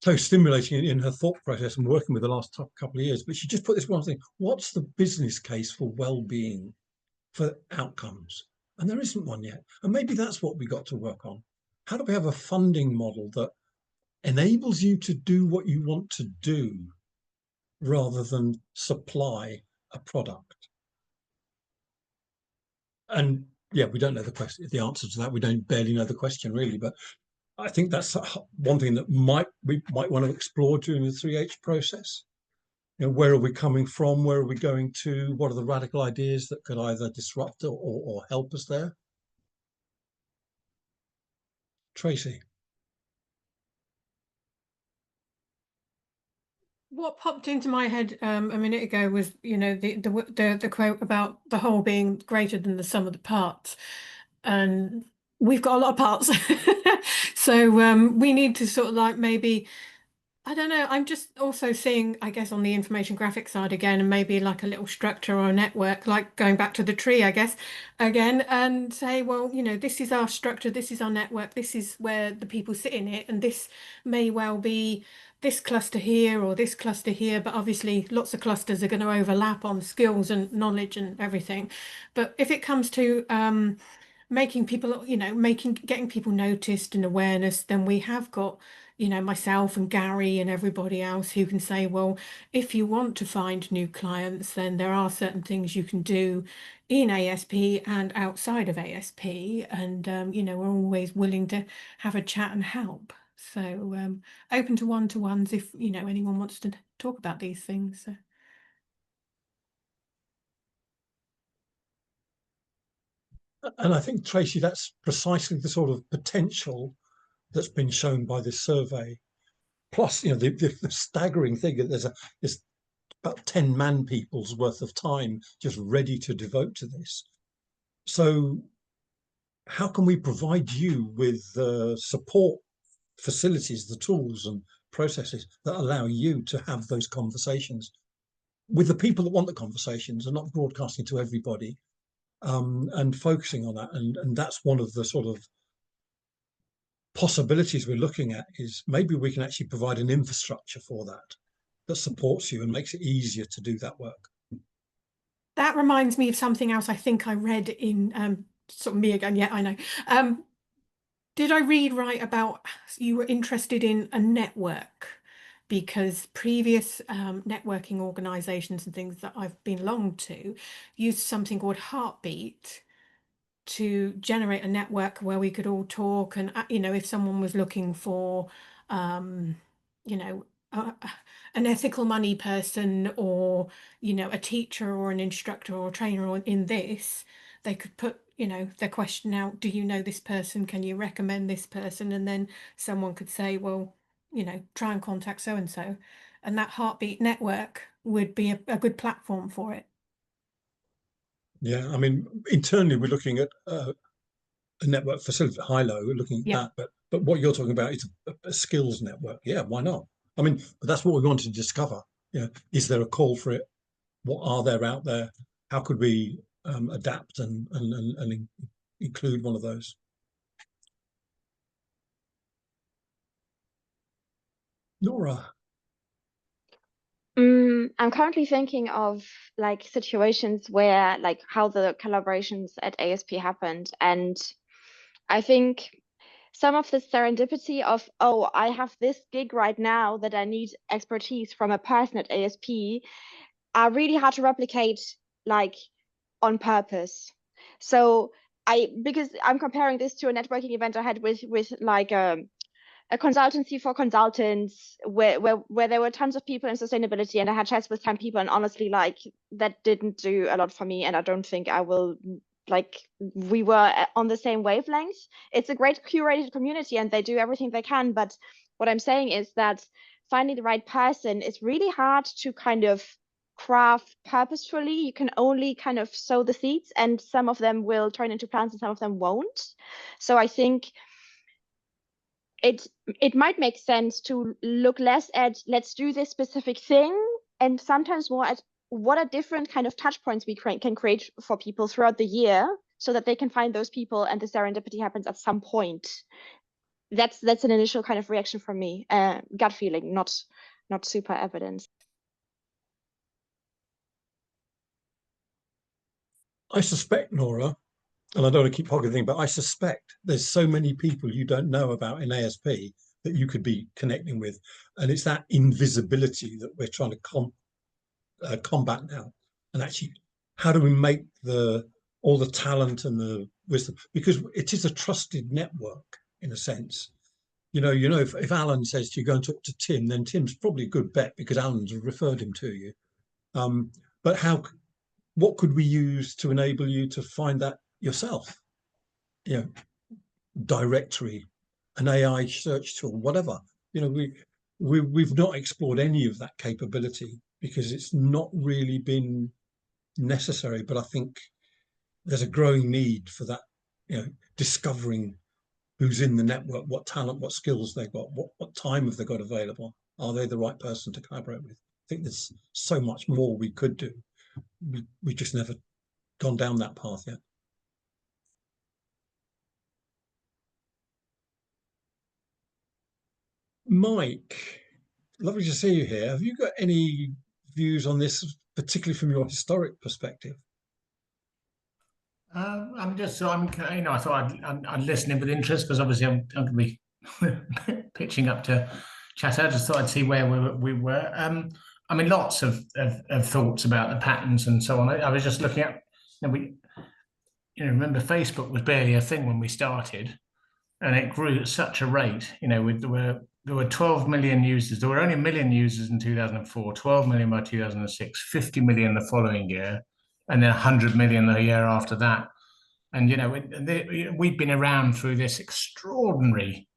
so stimulating in her thought process and working with the last couple of years. But she just put this one thing: what's the business case for well-being, for outcomes? And there isn't one yet. And maybe that's what we got to work on. How do we have a funding model that enables you to do what you want to do rather than supply a product? And yeah, we don't know the answer to that. We don't barely know the question really, but I think that's one thing that we might want to explore during the 3H process. You know, where are we coming from? Where are we going to? What are the radical ideas that could either disrupt or help us there? Tracy. What popped into my head a minute ago was, you know, the quote about the whole being greater than the sum of the parts, and we've got a lot of parts, so we need to sort of like maybe, I don't know, I'm just also seeing, I guess, on the information graphic side again, and maybe like a little structure or a network, like going back to the tree, I guess, again, and say, well, you know, this is our structure, this is our network, this is where the people sit in it, and this may well be this cluster here or this cluster here, but obviously lots of clusters are going to overlap on skills and knowledge and everything. But if it comes to making people, you know, getting people noticed and awareness, then we have got, you know, myself and Gary and everybody else who can say, well, if you want to find new clients, then there are certain things you can do in ASP and outside of ASP. And, you know, we're always willing to have a chat and help. So open to one-to-ones if, you know, anyone wants to talk about these things. So. And I think, Tracy, that's precisely the sort of potential that's been shown by this survey. Plus, you know, the staggering thing that there's about 10 man people's worth of time just ready to devote to this. So how can we provide you with support facilities, the tools and processes that allow you to have those conversations with the people that want the conversations and not broadcasting to everybody, and focusing on that? And that's one of the sort of possibilities we're looking at, is maybe we can actually provide an infrastructure for that supports you and makes it easier to do that work. That reminds me of something else I think I read in sort of me again. Yeah, I know. Did I read right about you were interested in a network? Because previous networking organizations and things that I've belonged to used something called Heartbeat to generate a network where we could all talk. And, you know, if someone was looking for, you know, an ethical money person, or, you know, a teacher or an instructor or a trainer in this, they could put, you know, their question out, do you know this person? Can you recommend this person? And then someone could say, well, you know, try and contact so-and-so. And that Heartbeat network would be a good platform for it. Yeah, I mean, internally we're looking at a network facility, high-low, we're looking at that, but what you're talking about is a skills network. Yeah, why not? I mean, but that's what we wanted to discover. You know, is there a call for it? What are there out there? How could we adapt and include one of those? Nora. I'm currently thinking of like situations where, like, how the collaborations at ASP happened, and I think some of the serendipity of, oh, I have this gig right now that I need expertise from a person at ASP, are really hard to replicate, like, on purpose. So because I'm comparing this to a networking event I had with like a consultancy for consultants, where there were tons of people in sustainability, and I had chats with 10 people, and honestly, like, that didn't do a lot for me, and I don't think I will. Like, we were on the same wavelength. It's a great curated community and they do everything they can, but what I'm saying is that finding the right person is really hard to kind of craft purposefully. You can only kind of sow the seeds, and some of them will turn into plants and some of them won't. So I think it might make sense to look less at let's do this specific thing, and sometimes more at what are different kind of touch points we can create for people throughout the year, so that they can find those people and the serendipity happens at some point. That's an initial kind of reaction from me, gut feeling, not super evidence. I suspect, Nora, and I don't want to keep hogging the thing, but I suspect there's so many people you don't know about in ASP that you could be connecting with. And it's that invisibility that we're trying to combat now. And actually, how do we make all the talent and the wisdom? Because it is a trusted network in a sense. You know, if Alan says to you, go and talk to Tim, then Tim's probably a good bet because Alan's referred him to you. But what could we use to enable you to find that yourself? You know, directory, an AI search tool, whatever. You know, we've not explored any of that capability because it's not really been necessary. But I think there's a growing need for that. You know, discovering who's in the network, what talent, what skills they've got, what time have they got available? Are they the right person to collaborate with? I think there's so much more we could do. We just never gone down that path yet. Mike, lovely to see you here. Have you got any views on this, particularly from your historic perspective? I'm you know, I thought I'd listen in with interest, because obviously I'm going to be pitching up to chatter. I just thought I'd see where we were. I mean, lots of thoughts about the patterns and so on. I was just looking at, remember Facebook was barely a thing when we started, and it grew at such a rate. You know, there were 12 million users. There were only 1 million users in 2004, 12 million by 2006, 50 million the following year, and then 100 million the year after that. And, you know, we've been around through this extraordinary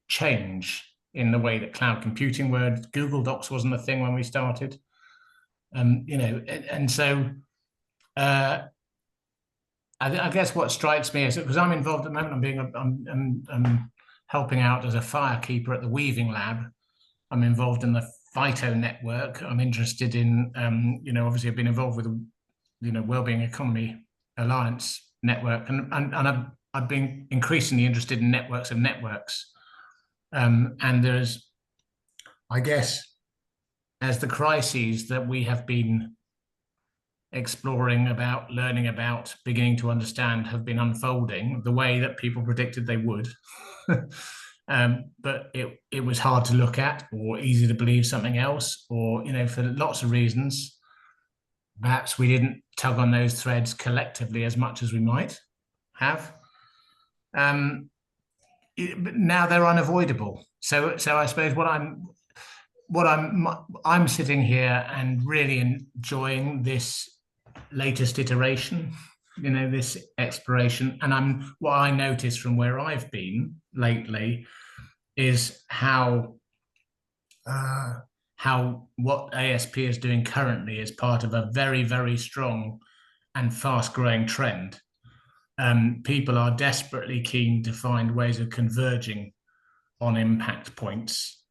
change in the way that cloud computing worked. Google Docs wasn't a thing when we started. You know, and so I guess what strikes me is, because I'm involved at the moment, I'm helping out as a firekeeper at the Weaving Lab. I'm involved in the Phyto network. I'm interested in, you know, obviously I've been involved with the, you know, Wellbeing Economy Alliance network, and I've been increasingly interested in networks of networks. And there's, I guess, as the crises that we have been exploring about, learning about, beginning to understand have been unfolding the way that people predicted they would. But it was hard to look at, or easy to believe something else, or, you know, for lots of reasons, perhaps we didn't tug on those threads collectively as much as we might have. But now they're unavoidable. So I suppose I'm sitting here and really enjoying this latest iteration, you know, this exploration. And what I notice from where I've been lately is how what ASP is doing currently is part of a very, very strong and fast-growing trend. People are desperately keen to find ways of converging on impact points.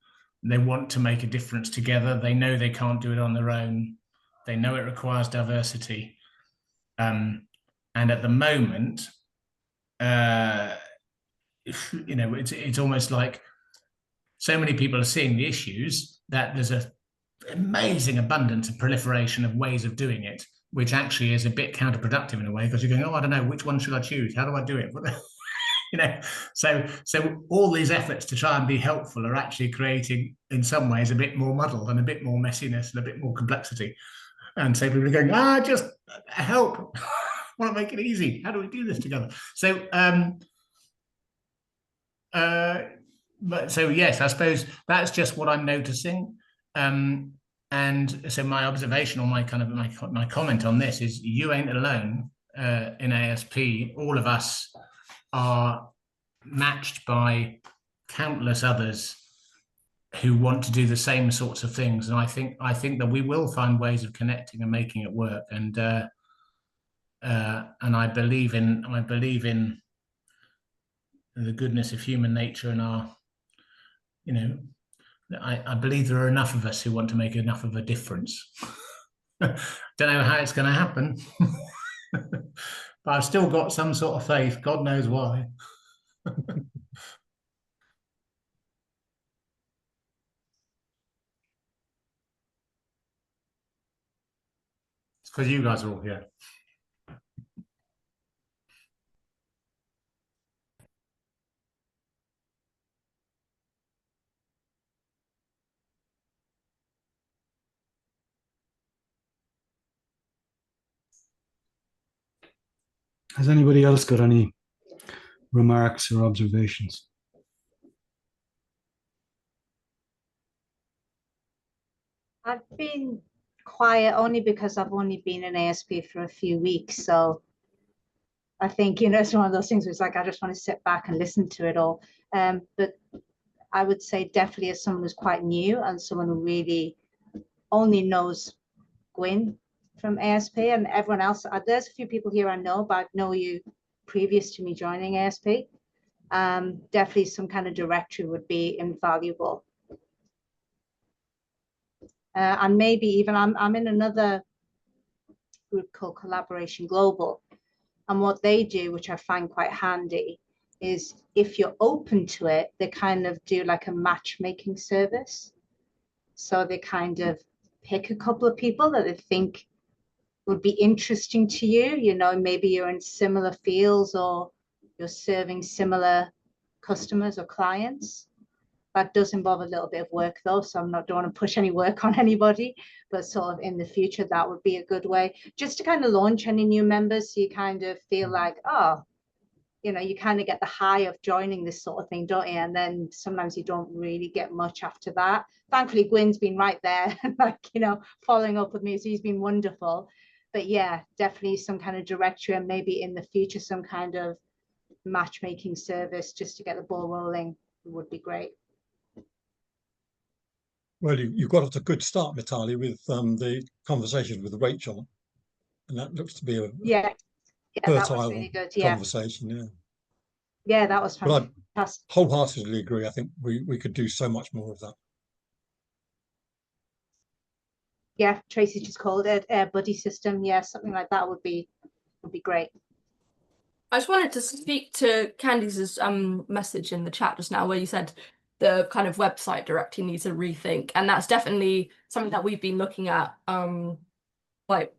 They want to make a difference together. They know they can't do it on their own. They know it requires diversity. And at the moment, you know, it's almost like so many people are seeing the issues that there's an amazing abundance of proliferation of ways of doing it, which actually is a bit counterproductive in a way, because you're going, oh, I don't know, which one should I choose? How do I do it? You know, so all these efforts to try and be helpful are actually creating, in some ways, a bit more muddle and a bit more messiness and a bit more complexity. And so people are going, just help. I want to make it easy. How do we do this together? So, so yes, I suppose that's just what I'm noticing. And so my observation, or my comment on this is, you ain't alone in ASP. All of us are matched by countless others who want to do the same sorts of things, and I think that we will find ways of connecting and making it work. And I believe in the goodness of human nature and our, you know, I believe there are enough of us who want to make enough of a difference. Don't know how it's going to happen, but I've still got some sort of faith. God knows why. It's because you guys are all here. Has anybody else got any remarks or observations? I've been quiet only because I've only been in ASP for a few weeks. So I think, you know, it's one of those things where it's like, I just want to sit back and listen to it all. But I would say definitely, as someone who's quite new and someone who really only knows Gwyn from ASP and everyone else, there's a few people here I know, but I know you previous to me joining ASP. Definitely some kind of directory would be invaluable. And maybe even I'm in another group called Collaboration Global, and what they do, which I find quite handy, is if you're open to it, they kind of do like a matchmaking service. So they kind of pick a couple of people that they think would be interesting to you. You know, maybe you're in similar fields or you're serving similar customers or clients. That does involve a little bit of work though, so don't want to push any work on anybody, but sort of in the future, that would be a good way just to kind of launch any new members. So you kind of feel like, oh, you know, you kind of get the high of joining this sort of thing, don't you? And then sometimes you don't really get much after that. Thankfully, Gwyn's been right there, like, you know, following up with me. So he's been wonderful. But yeah, definitely some kind of directory, and maybe in the future some kind of matchmaking service just to get the ball rolling would be great. Well, you got off to a good start, Mitali, with the conversation with Rachel, and that looks to be a Yeah, that was fertile really good. Yeah, conversation. Yeah, yeah, that was but fantastic. I wholeheartedly agree. I think we could do so much more of that. Yeah, Tracy just called it a buddy system. Yeah, something like that would be great. I just wanted to speak to Candice's message in the chat just now, where you said the kind of website directory needs a rethink, and that's definitely something that we've been looking at, like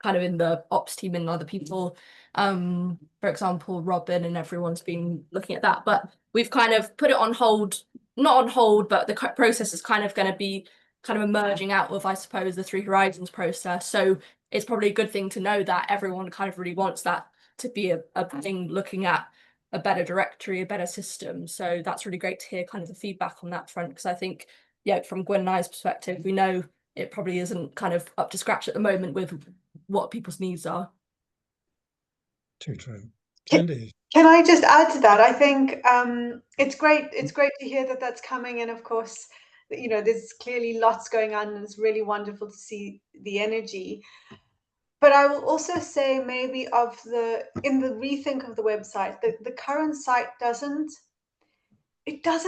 kind of in the ops team and other people. For example, Robin and everyone's been looking at that, but we've kind of put it on hold, not on hold, but the process is kind of going to be kind of emerging out of, I suppose, the Three Horizons process. So it's probably a good thing to know that everyone kind of really wants that to be a thing, looking at a better directory, a better system. So that's really great to hear kind of the feedback on that front, because I think, yeah, from Gwen and I's perspective, we know it probably isn't kind of up to scratch at the moment with what people's needs are. Too true. Candy. Can I just add to that? I think it's great. It's great to hear that that's coming, and of course, you know, there's clearly lots going on, and it's really wonderful to see the energy. But I will also say, maybe in the rethink of the website, the current site doesn't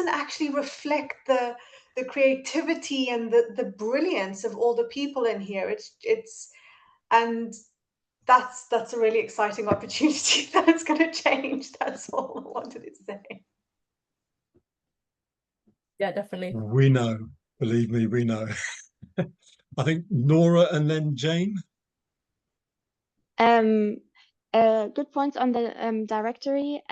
actually reflect the creativity and the brilliance of all the people in here. And that's a really exciting opportunity that it's going to change. That's all I wanted to say. Yeah, definitely. We know, believe me, we know. I think Nora and then Jane. Good points on the directory.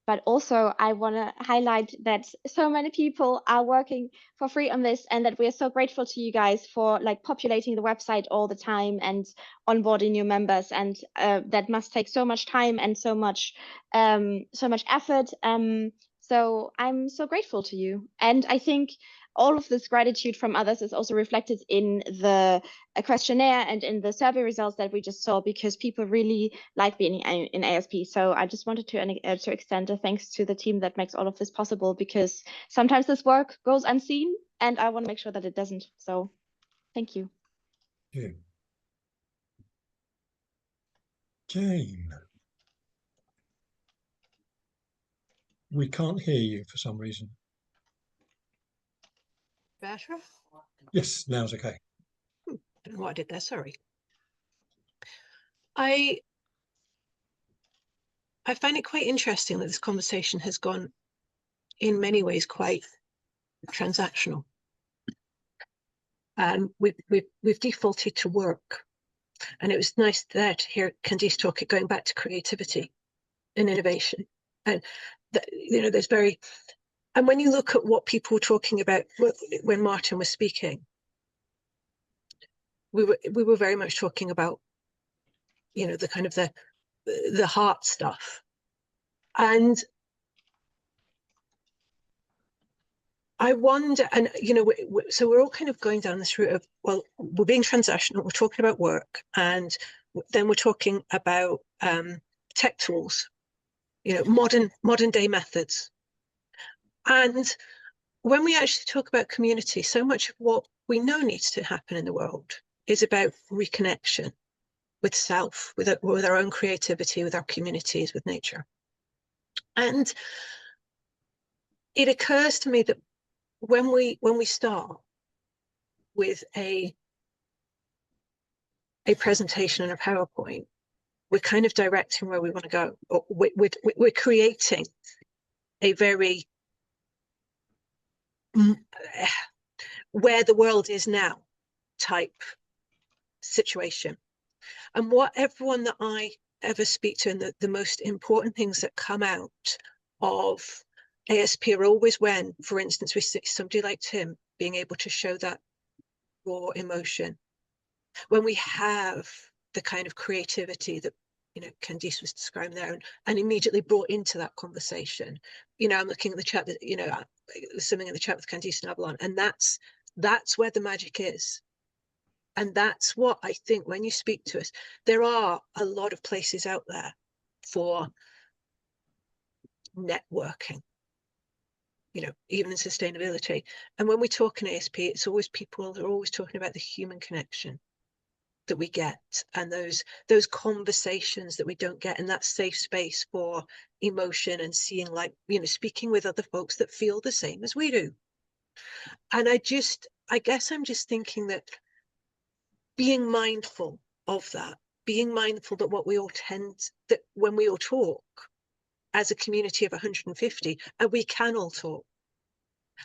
But also I want to highlight that so many people are working for free on this, and that we are so grateful to you guys for like populating the website all the time and onboarding new members, and that must take so much time and so much effort. So I'm so grateful to you, and I think all of this gratitude from others is also reflected in the questionnaire and in the survey results that we just saw, because people really like being in ASP. So I just wanted to extend a thanks to the team that makes all of this possible, because sometimes this work goes unseen, and I want to make sure that it doesn't. So thank you. Yeah. Jane. We can't hear you for some reason. Better? Yes, now's okay. I don't know what I did there, sorry. I find it quite interesting that this conversation has gone in many ways quite transactional. And we've defaulted to work. And it was nice there to hear Candice talk, going back to creativity and innovation. And you know, there's and when you look at what people were talking about when Martin was speaking, we were very much talking about, you know, the kind of the heart stuff. And I wonder, and you know, so we're all kind of going down this route of, well, we're being transactional, we're talking about work, and then we're talking about tech tools, you know, modern day methods. And when we actually talk about community, so much of what we know needs to happen in the world is about reconnection with self, with our own creativity, with our communities, with nature. And it occurs to me that when we start with a presentation and a PowerPoint, we're kind of directing where we want to go. Or we're creating a very where the world is now type situation. And what everyone that I ever speak to, and the most important things that come out of ASP are always when, for instance, we see somebody like Tim being able to show that raw emotion, when we have the kind of creativity that, you know, Candice was describing there, and immediately brought into that conversation. You know, I'm looking at the chat that, you know, there's something in the chat with Candice and Avalon, and that's where the magic is. And that's what I think when you speak to us, there are a lot of places out there for networking, you know, even in sustainability. And when we talk in ASP, it's always people are always talking about the human connection that we get, and those conversations that we don't get in that safe space for emotion and seeing, like, you know, speaking with other folks that feel the same as we do. And I guess I'm just thinking that being mindful of that, being mindful that what we all that when we all talk as a community of 150, and we can all talk,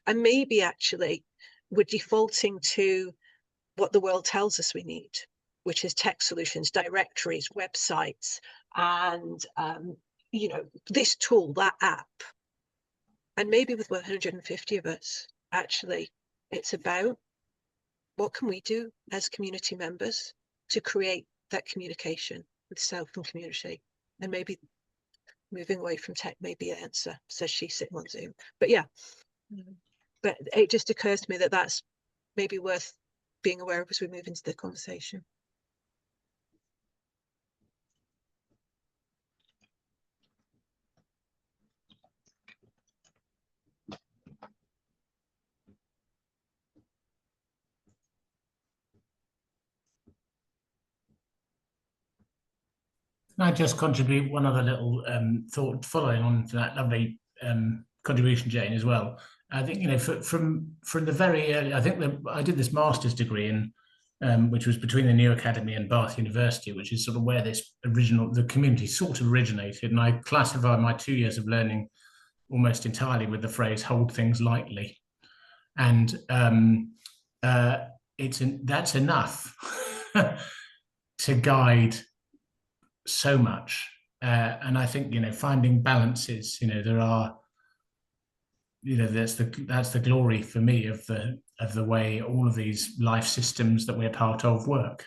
and maybe actually we're defaulting to what the world tells us we need, which is tech solutions, directories, websites, and you know, this tool, that app. And maybe with 150 of us, actually, it's about what can we do as community members to create that communication with self and community. And maybe moving away from tech may be the answer, says she sitting on Zoom. But yeah, but it just occurs to me that that's maybe worth being aware of as we move into the conversation. Can I just contribute one other little thought following on to that lovely contribution, Jane, as well? I think, you know, from the very early, I think that I did this master's degree in, which was between the New Academy and Bath University, which is sort of where the community sort of originated. And I classify my 2 years of learning almost entirely with the phrase "hold things lightly," and that's enough to guide so much. And I think, you know, finding balances, you know, there are, you know, that's the glory for me of the way all of these life systems that we're part of work,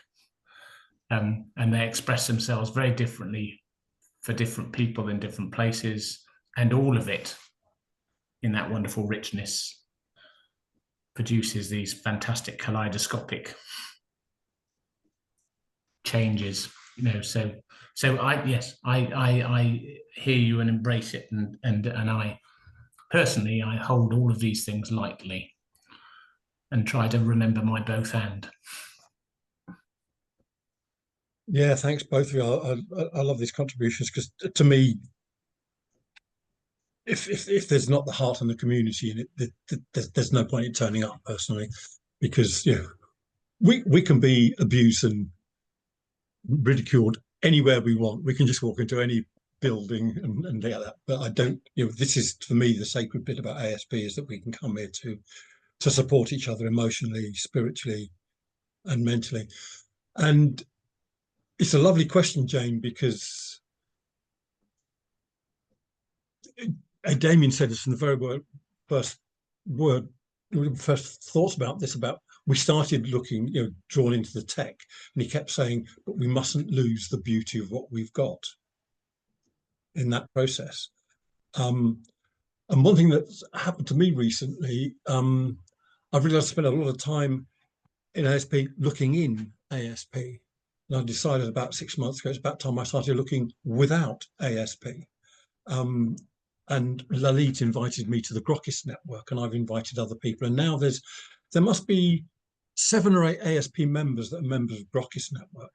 and they express themselves very differently for different people in different places, and all of it in that wonderful richness produces these fantastic kaleidoscopic changes, you know. So I hear you and embrace it, and I personally, I hold all of these things lightly and try to remember my both and. Yeah, thanks both of you. I love these contributions, because to me, if there's not the heart and the community in it, there's no point in turning up, personally, because, you know, we can be abused and ridiculed anywhere we want. We can just walk into any building and do that. But I don't, you know, this is for me the sacred bit about ASP, is that we can come here to support each other emotionally, spiritually, and mentally. And it's a lovely question, Jane, because Damien said this from the very first thoughts about this, about we started looking, you know, drawn into the tech, and he kept saying, but we mustn't lose the beauty of what we've got in that process. And one thing that's happened to me recently, I've realized I spent a lot of time in ASP looking in ASP. And I decided about 6 months ago, it's about time I started looking without ASP. And Lalit invited me to the Grokis network, and I've invited other people. And now there must be 7 or 8 ASP members that are members of Grokis network.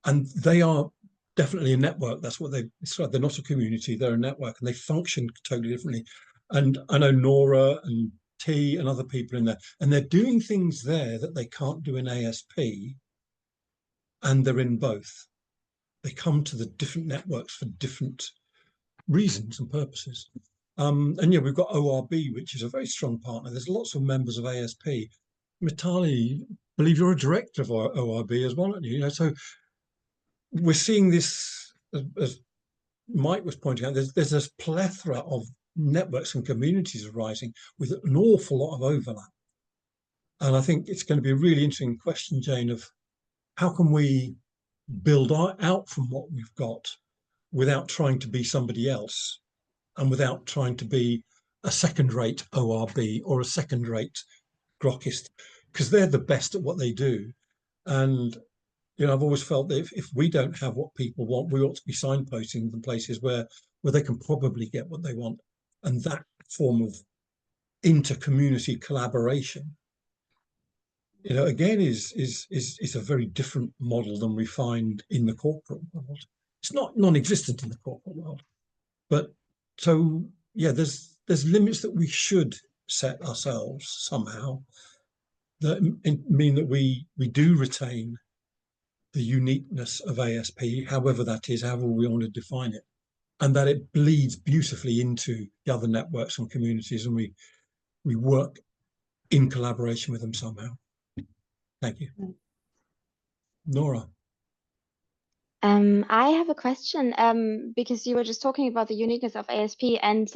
And they are definitely a network. That's what they describe. They're not a community, they're a network, and they function totally differently. And I know Nora and T and other people in there, and they're doing things there that they can't do in ASP, and they're in both. They come to the different networks for different reasons and purposes. And yeah, we've got ORB, which is a very strong partner. There's lots of members of ASP. Mitali, I believe you're a director of ORB as well, aren't you? You know, so we're seeing this, as Mike was pointing out, there's this plethora of networks and communities arising with an awful lot of overlap. And I think it's going to be a really interesting question, Jane, of how can we build out from what we've got without trying to be somebody else, and without trying to be a second-rate ORB or a second-rate Grokist, because they're the best at what they do. And I've always felt that if we don't have what people want, we ought to be signposting them places where they can probably get what they want. And that form of inter-community collaboration, again, is a very different model than we find in the corporate world. It's not non-existent in the corporate world, but so yeah, there's limits that we should set ourselves somehow that mean that we do retain the uniqueness of ASP, however that is, however we want to define it, and that it bleeds beautifully into the other networks and communities, and we work in collaboration with them somehow. Thank you. Nora. I have a question because you were just talking about the uniqueness of ASP, and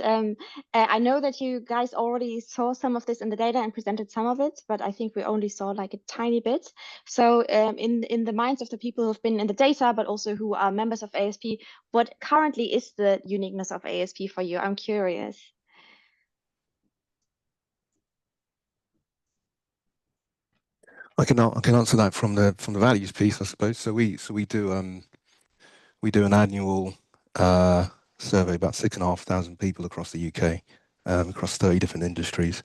I know that you guys already saw some of this in the data and presented some of it, but I think we only saw like a tiny bit. So in the minds of the people who've been in the data, but also who are members of ASP, what currently is the uniqueness of ASP for you? I'm curious. I can answer that from the values piece, I suppose. So we do an annual survey, about 6,500 people across the UK, across 30 different industries,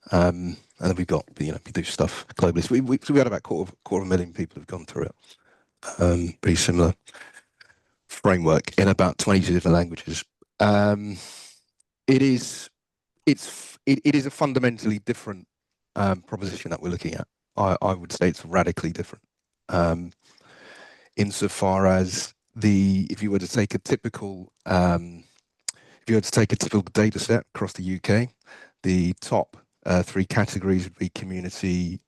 and then we've got we do stuff globally. So we had about quarter of a million people who've gone through it. Pretty similar framework in about 22 different languages. It is a fundamentally different proposition that we're looking at. I would say it's radically different, insofar as if you were to take a typical data set across the UK, the top 3 categories would be community,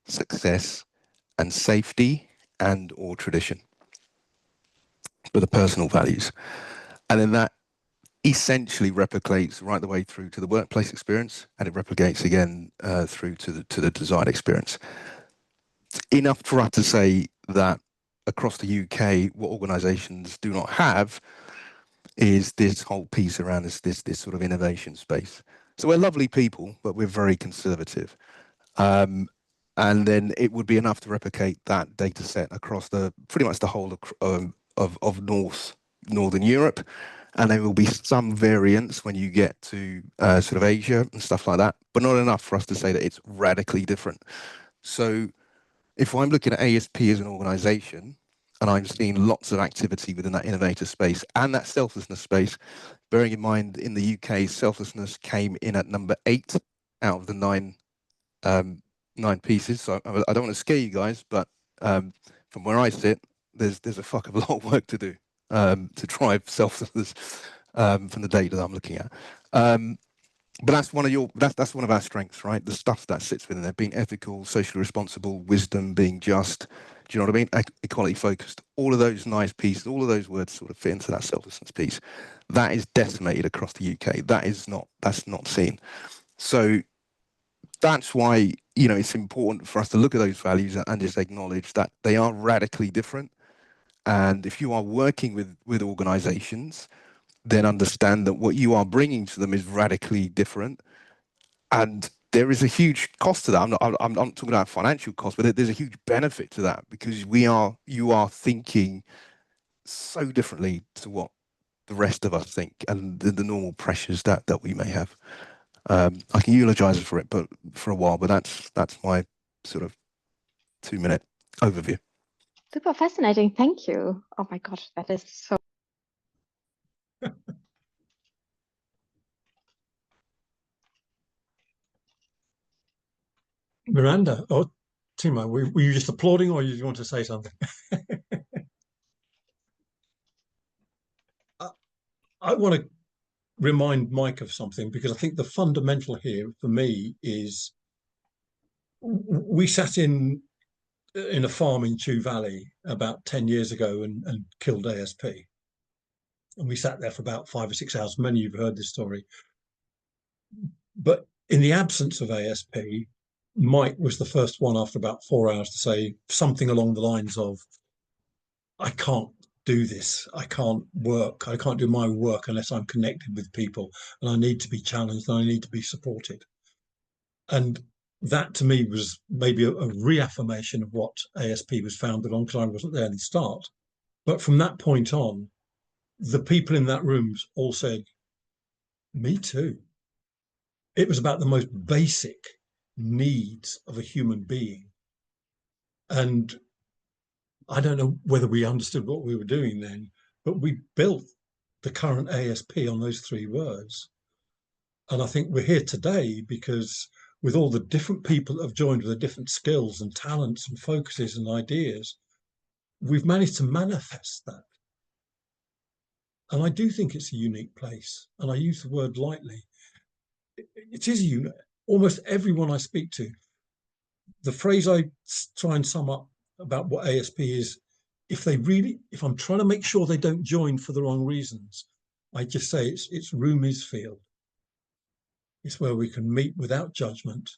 success, and safety, and or tradition, for the personal values. And then that essentially replicates right the way through to the workplace experience, and it replicates again through to the design experience. Enough for us to say that across the UK, what organisations do not have is this whole piece around this sort of innovation space. So we're lovely people, but we're very conservative. And then it would be enough to replicate that data set across pretty much the whole of Northern Europe. And there will be some variance when you get to sort of Asia and stuff like that, but not enough for us to say that it's radically different. So if I'm looking at ASP as an organisation, and I'm seeing lots of activity within that innovator space and that selflessness space, bearing in mind in the UK, selflessness came in at number 8 out of the 9 pieces. So I don't want to scare you guys, but from where I sit, there's a fuck of a lot of work to do to drive selflessness from the data that I'm looking at. But that's one of our strengths, right? The stuff that sits within there, being ethical, socially responsible, wisdom, being just. Do you know what I mean? Equality focused. All of those nice pieces, all of those words sort of fit into that selflessness piece. That is decimated across the UK. That's not seen. So that's why it's important for us to look at those values and just acknowledge that they are radically different. And if you are working with organizations, then understand that what you are bringing to them is radically different. And there is a huge cost to that. I'm not talking about financial cost, but there's a huge benefit to that, because you are thinking so differently to what the rest of us think and the normal pressures that we may have. I can eulogize for it, but for a while, but that's my sort of 2-minute overview. Super fascinating. Thank you. Oh my gosh, that is so. Miranda, or Timo, were you just applauding, or you want to say something? I want to remind Mike of something, because I think the fundamental here for me is we sat in a farm in Chew Valley about 10 years ago and killed ASP. And we sat there for about 5 or 6 hours. Many of you have heard this story. But in the absence of ASP, Mike was the first one after about 4 hours to say something along the lines of, I can't do this. I can't work. I can't do my work unless I'm connected with people, and I need to be challenged and I need to be supported. And that to me was maybe a reaffirmation of what ASP was founded on, because I wasn't there at the start. But from that point on, the people in that room all said, me too. It was about the most basic needs of a human being. And I don't know whether we understood what we were doing then, but we built the current ASP on those 3 words. And I think we're here today because with all the different people that have joined with the different skills and talents and focuses and ideas, we've managed to manifest that. And I do think it's a unique place. And I use the word lightly. It is unique. Almost everyone I speak to, the phrase I try and sum up about what ASP is, if I'm trying to make sure they don't join for the wrong reasons, I just say it's room is field. It's where we can meet without judgment,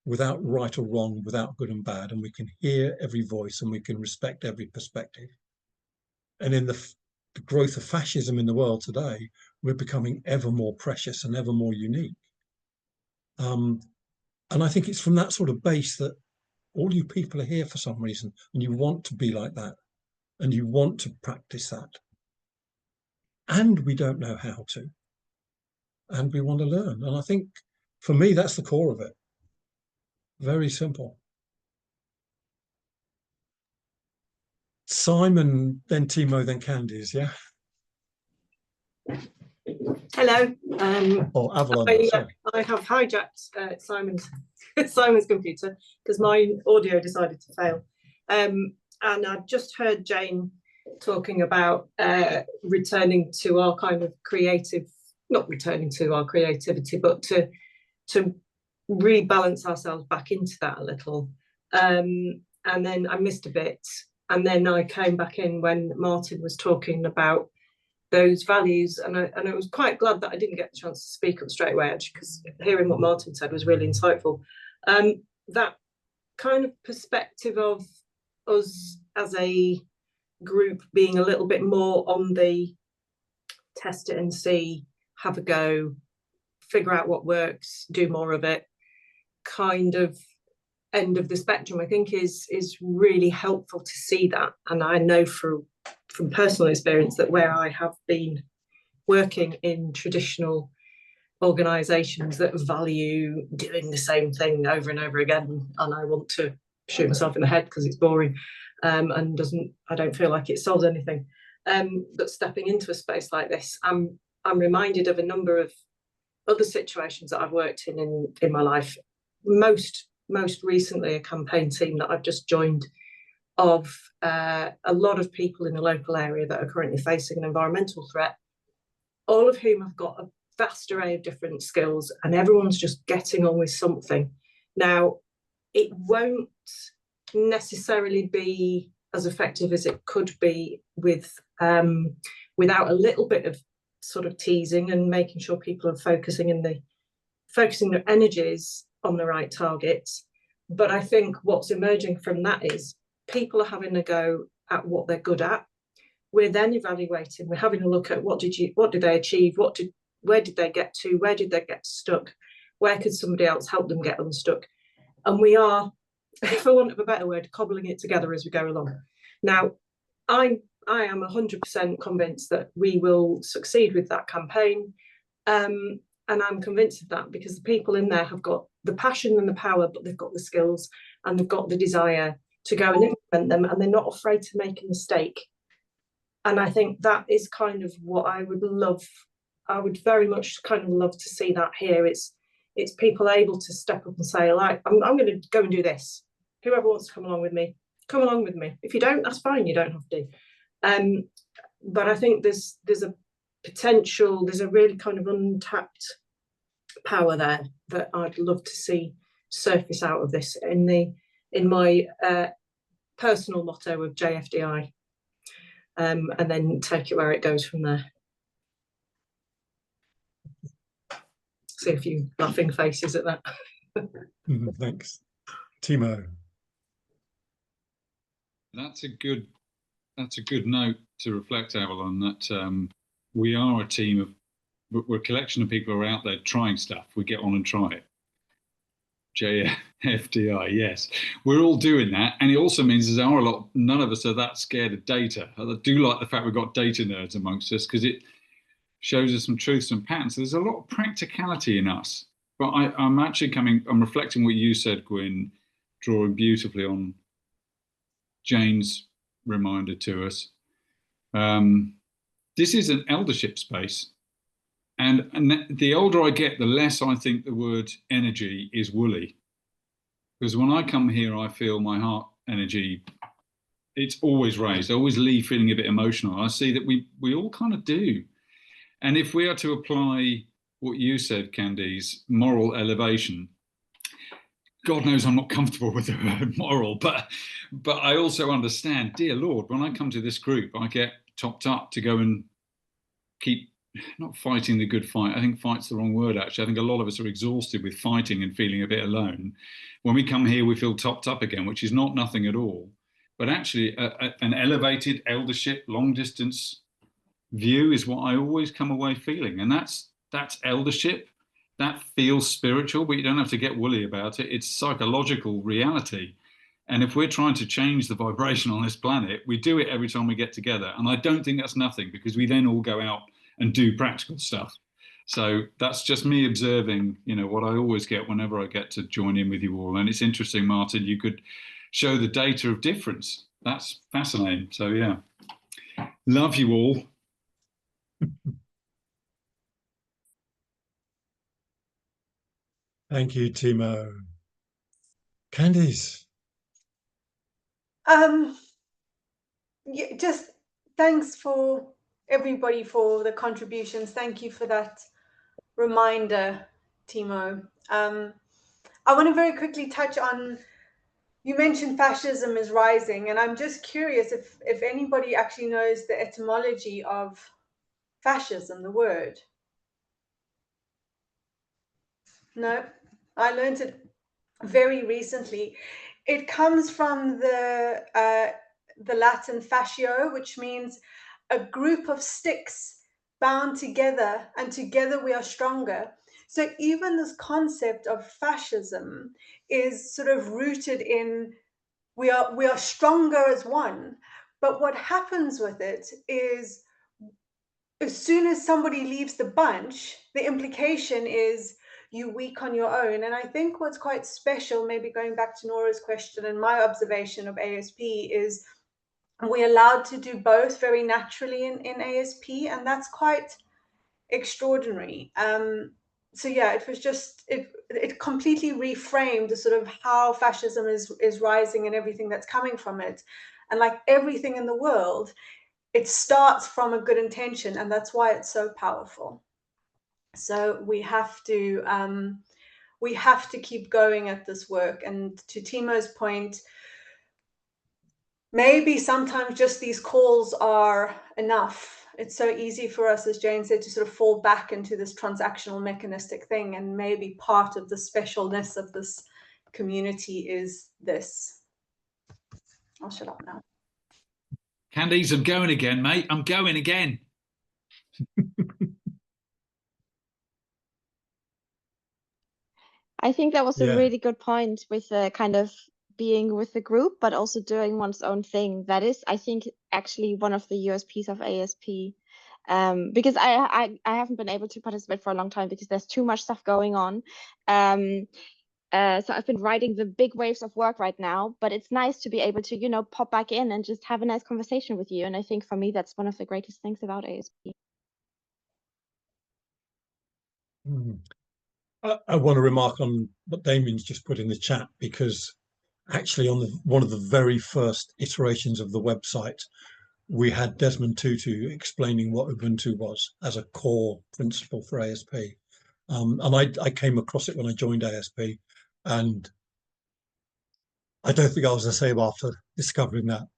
without right or wrong, without good and bad, and we can hear every voice and we can respect every perspective. And in the growth of fascism in the world today, we're becoming ever more precious and ever more unique. And I think it's from that sort of base that all you people are here for some reason, and you want to be like that, and you want to practice that. And we don't know how to. And we want to learn. And I think, for me, that's the core of it. Very simple. Simon, then Timo, then Candice, yeah? Hello. Or Avalon, I have hijacked Simon's computer because my audio decided to fail. And I've just heard Jane talking about returning to our kind of not returning to our creativity, but to rebalance ourselves back into that a little. And then I missed a bit. And then I came back in when Martin was talking about those values. And I was quite glad that I didn't get the chance to speak up straight away, actually, because hearing what Martin said was really insightful. That kind of perspective of us as a group being a little bit more on the test it and see, have a go, figure out what works, do more of it kind of end of the spectrum, I think is really helpful to see that. And I know from personal experience that where I have been working in traditional organisations that value doing the same thing over and over again, and I want to shoot myself in the head because it's boring and I don't feel like it solves anything. But stepping into a space like this, I'm reminded of a number of other situations that I've worked in my life. Most recently, a campaign team that I've just joined of a lot of people in the local area that are currently facing an environmental threat, all of whom have got a vast array of different skills, and everyone's just getting on with something. Now, it won't necessarily be as effective as it could be without a little bit of sort of teasing and making sure people are focusing their energies on the right targets. But I think what's emerging from that is people are having a go at what they're good at. We're then evaluating, we're having a look at what did they achieve, where did they get to, where did they get stuck, where could somebody else help them get unstuck, and we are, for want of a better word, cobbling it together as we go along. Now, I am 100% convinced that we will succeed with that campaign, and I'm convinced of that because the people in there have got the passion and the power, but they've got the skills and they've got the desire to go and implement them, and they're not afraid to make a mistake. And I think that is kind of what I would love. I would very much kind of love to see that here. It's people able to step up and say, like, I'm going to go and do this. Whoever wants to come along with me, come along with me. If you don't, that's fine. You don't have to. But I think there's a potential. There's a really kind of untapped power there that I'd love to see surface out of this in my personal motto of JFDI, and then take it where it goes from there. See a few laughing faces at that. Thanks. Timo. That's a good note to reflect, Avalon, that we are a team of, we're a collection of people who are out there trying stuff. We get on and try it. JFDI, yes. We're all doing that. And it also means none of us are that scared of data. I do like the fact we've got data nerds amongst us, because it shows us some truths and patterns. So there's a lot of practicality in us. But I'm reflecting what you said, Gwyn, drawing beautifully on Jane's reminder to us. This is an eldership space. And the older I get, the less I think the word energy is woolly. Because when I come here, I feel my heart energy, it's always raised. I always leave feeling a bit emotional. I see that we all kind of do. And if we are to apply what you said, Candice, moral elevation, God knows I'm not comfortable with the word moral, but I also understand, dear Lord, when I come to this group, I get topped up to go and keep not fighting the good fight. I think fight's the wrong word, actually. I think a lot of us are exhausted with fighting and feeling a bit alone. When we come here, we feel topped up again, which is not nothing at all. But actually, an elevated eldership, long distance view is what I always come away feeling. And that's eldership. That feels spiritual, but you don't have to get woolly about it. It's psychological reality. And if we're trying to change the vibration on this planet, we do it every time we get together. And I don't think that's nothing, because we then all go out and do practical stuff. So that's just me observing, what I always get whenever I get to join in with you all. And it's interesting, Martin, you could show the data of difference. That's fascinating. So yeah, love you all. Thank you, Timo. Candice. Yeah, just thanks for everybody for the contributions. Thank you for that reminder, Timo. I want to very quickly touch on, you mentioned fascism is rising, and I'm just curious if anybody actually knows the etymology of fascism, the word. No, I learned it very recently. It comes from the Latin fascio, which means a group of sticks bound together, and together we are stronger. So even this concept of fascism is sort of rooted in we are stronger as one. But what happens with it is, as soon as somebody leaves the bunch, the implication is you weak on your own. And I think what's quite special, maybe going back to Nora's question and my observation of ASP, is we're allowed to do both very naturally in ASP, and that's quite extraordinary. So yeah, it was just, it completely reframed the sort of how fascism is rising and everything that's coming from it. And like everything in the world, it starts from a good intention, and that's why it's so powerful. So we have to keep going at this work. And to Timo's point, maybe sometimes just these calls are enough. It's so easy for us, as Jane said, to sort of fall back into this transactional mechanistic thing. And maybe part of the specialness of this community is this. I'll shut up now. Candice, I'm going again, mate. I'm going again. I think that was a really good point with the kind of being with the group, but also doing one's own thing. That is, I think, actually one of the USPs of ASP. Because I haven't been able to participate for a long time because there's too much stuff going on. So I've been riding the big waves of work right now, but it's nice to be able to, pop back in and just have a nice conversation with you. And I think for me, that's one of the greatest things about ASP. I want to remark on what Damien's just put in the chat, because actually on one of the very first iterations of the website, we had Desmond Tutu explaining what Ubuntu was as a core principle for ASP. And I came across it when I joined ASP, and I don't think I was the same after discovering that.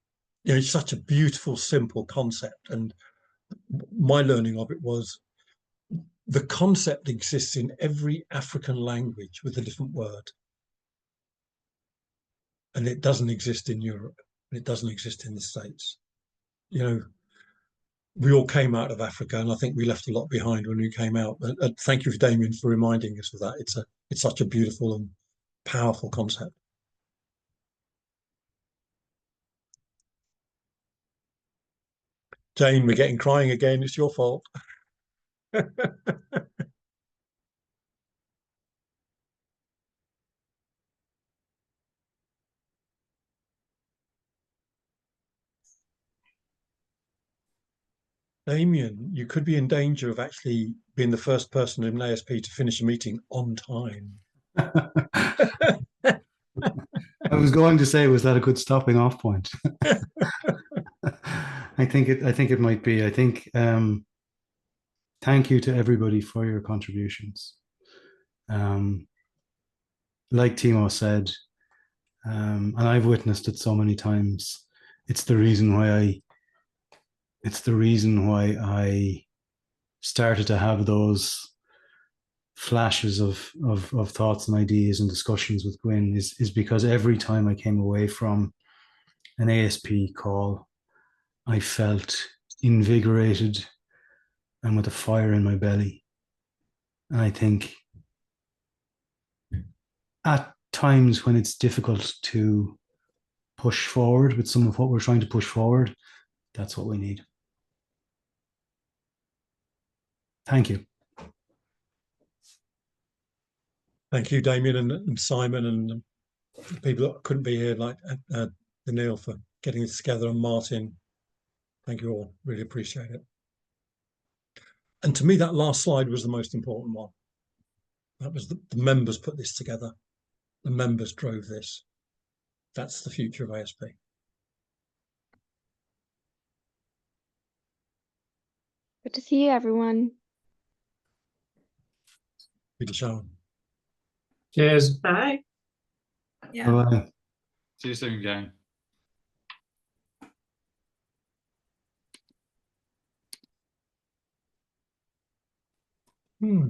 It's such a beautiful, simple concept. And my learning of it was the concept exists in every African language with a different word. And it doesn't exist in Europe, and it doesn't exist in the States. We all came out of Africa, and I think we left a lot behind when we came out. But thank you, Damien, for reminding us of that. It's such a beautiful and Powerful concept. Jane, we're getting crying again. It's your fault. Damien, you could be in danger of actually being the first person in an ASP to finish a meeting on time. I was going to say, was that a good stopping off point? I think it might be. I think thank you to everybody for your contributions. Like Timo said, and I've witnessed it so many times. It's the reason why I started to have those flashes of thoughts and ideas and discussions with Gwyn is because every time I came away from an ASP call, I felt invigorated and with a fire in my belly. And I think at times when it's difficult to push forward with some of what we're trying to push forward, that's what we need. Thank you. Thank you, Damien and Simon and the people that couldn't be here, like Neil, for getting this together, and Martin. Thank you all. Really appreciate it. And to me, that last slide was the most important one. That was the members put this together. The members drove this. That's the future of ASP. Good to see you, everyone. Good to show. Cheers. Bye. Yeah. Bye-bye. See you soon, gang. Hmm.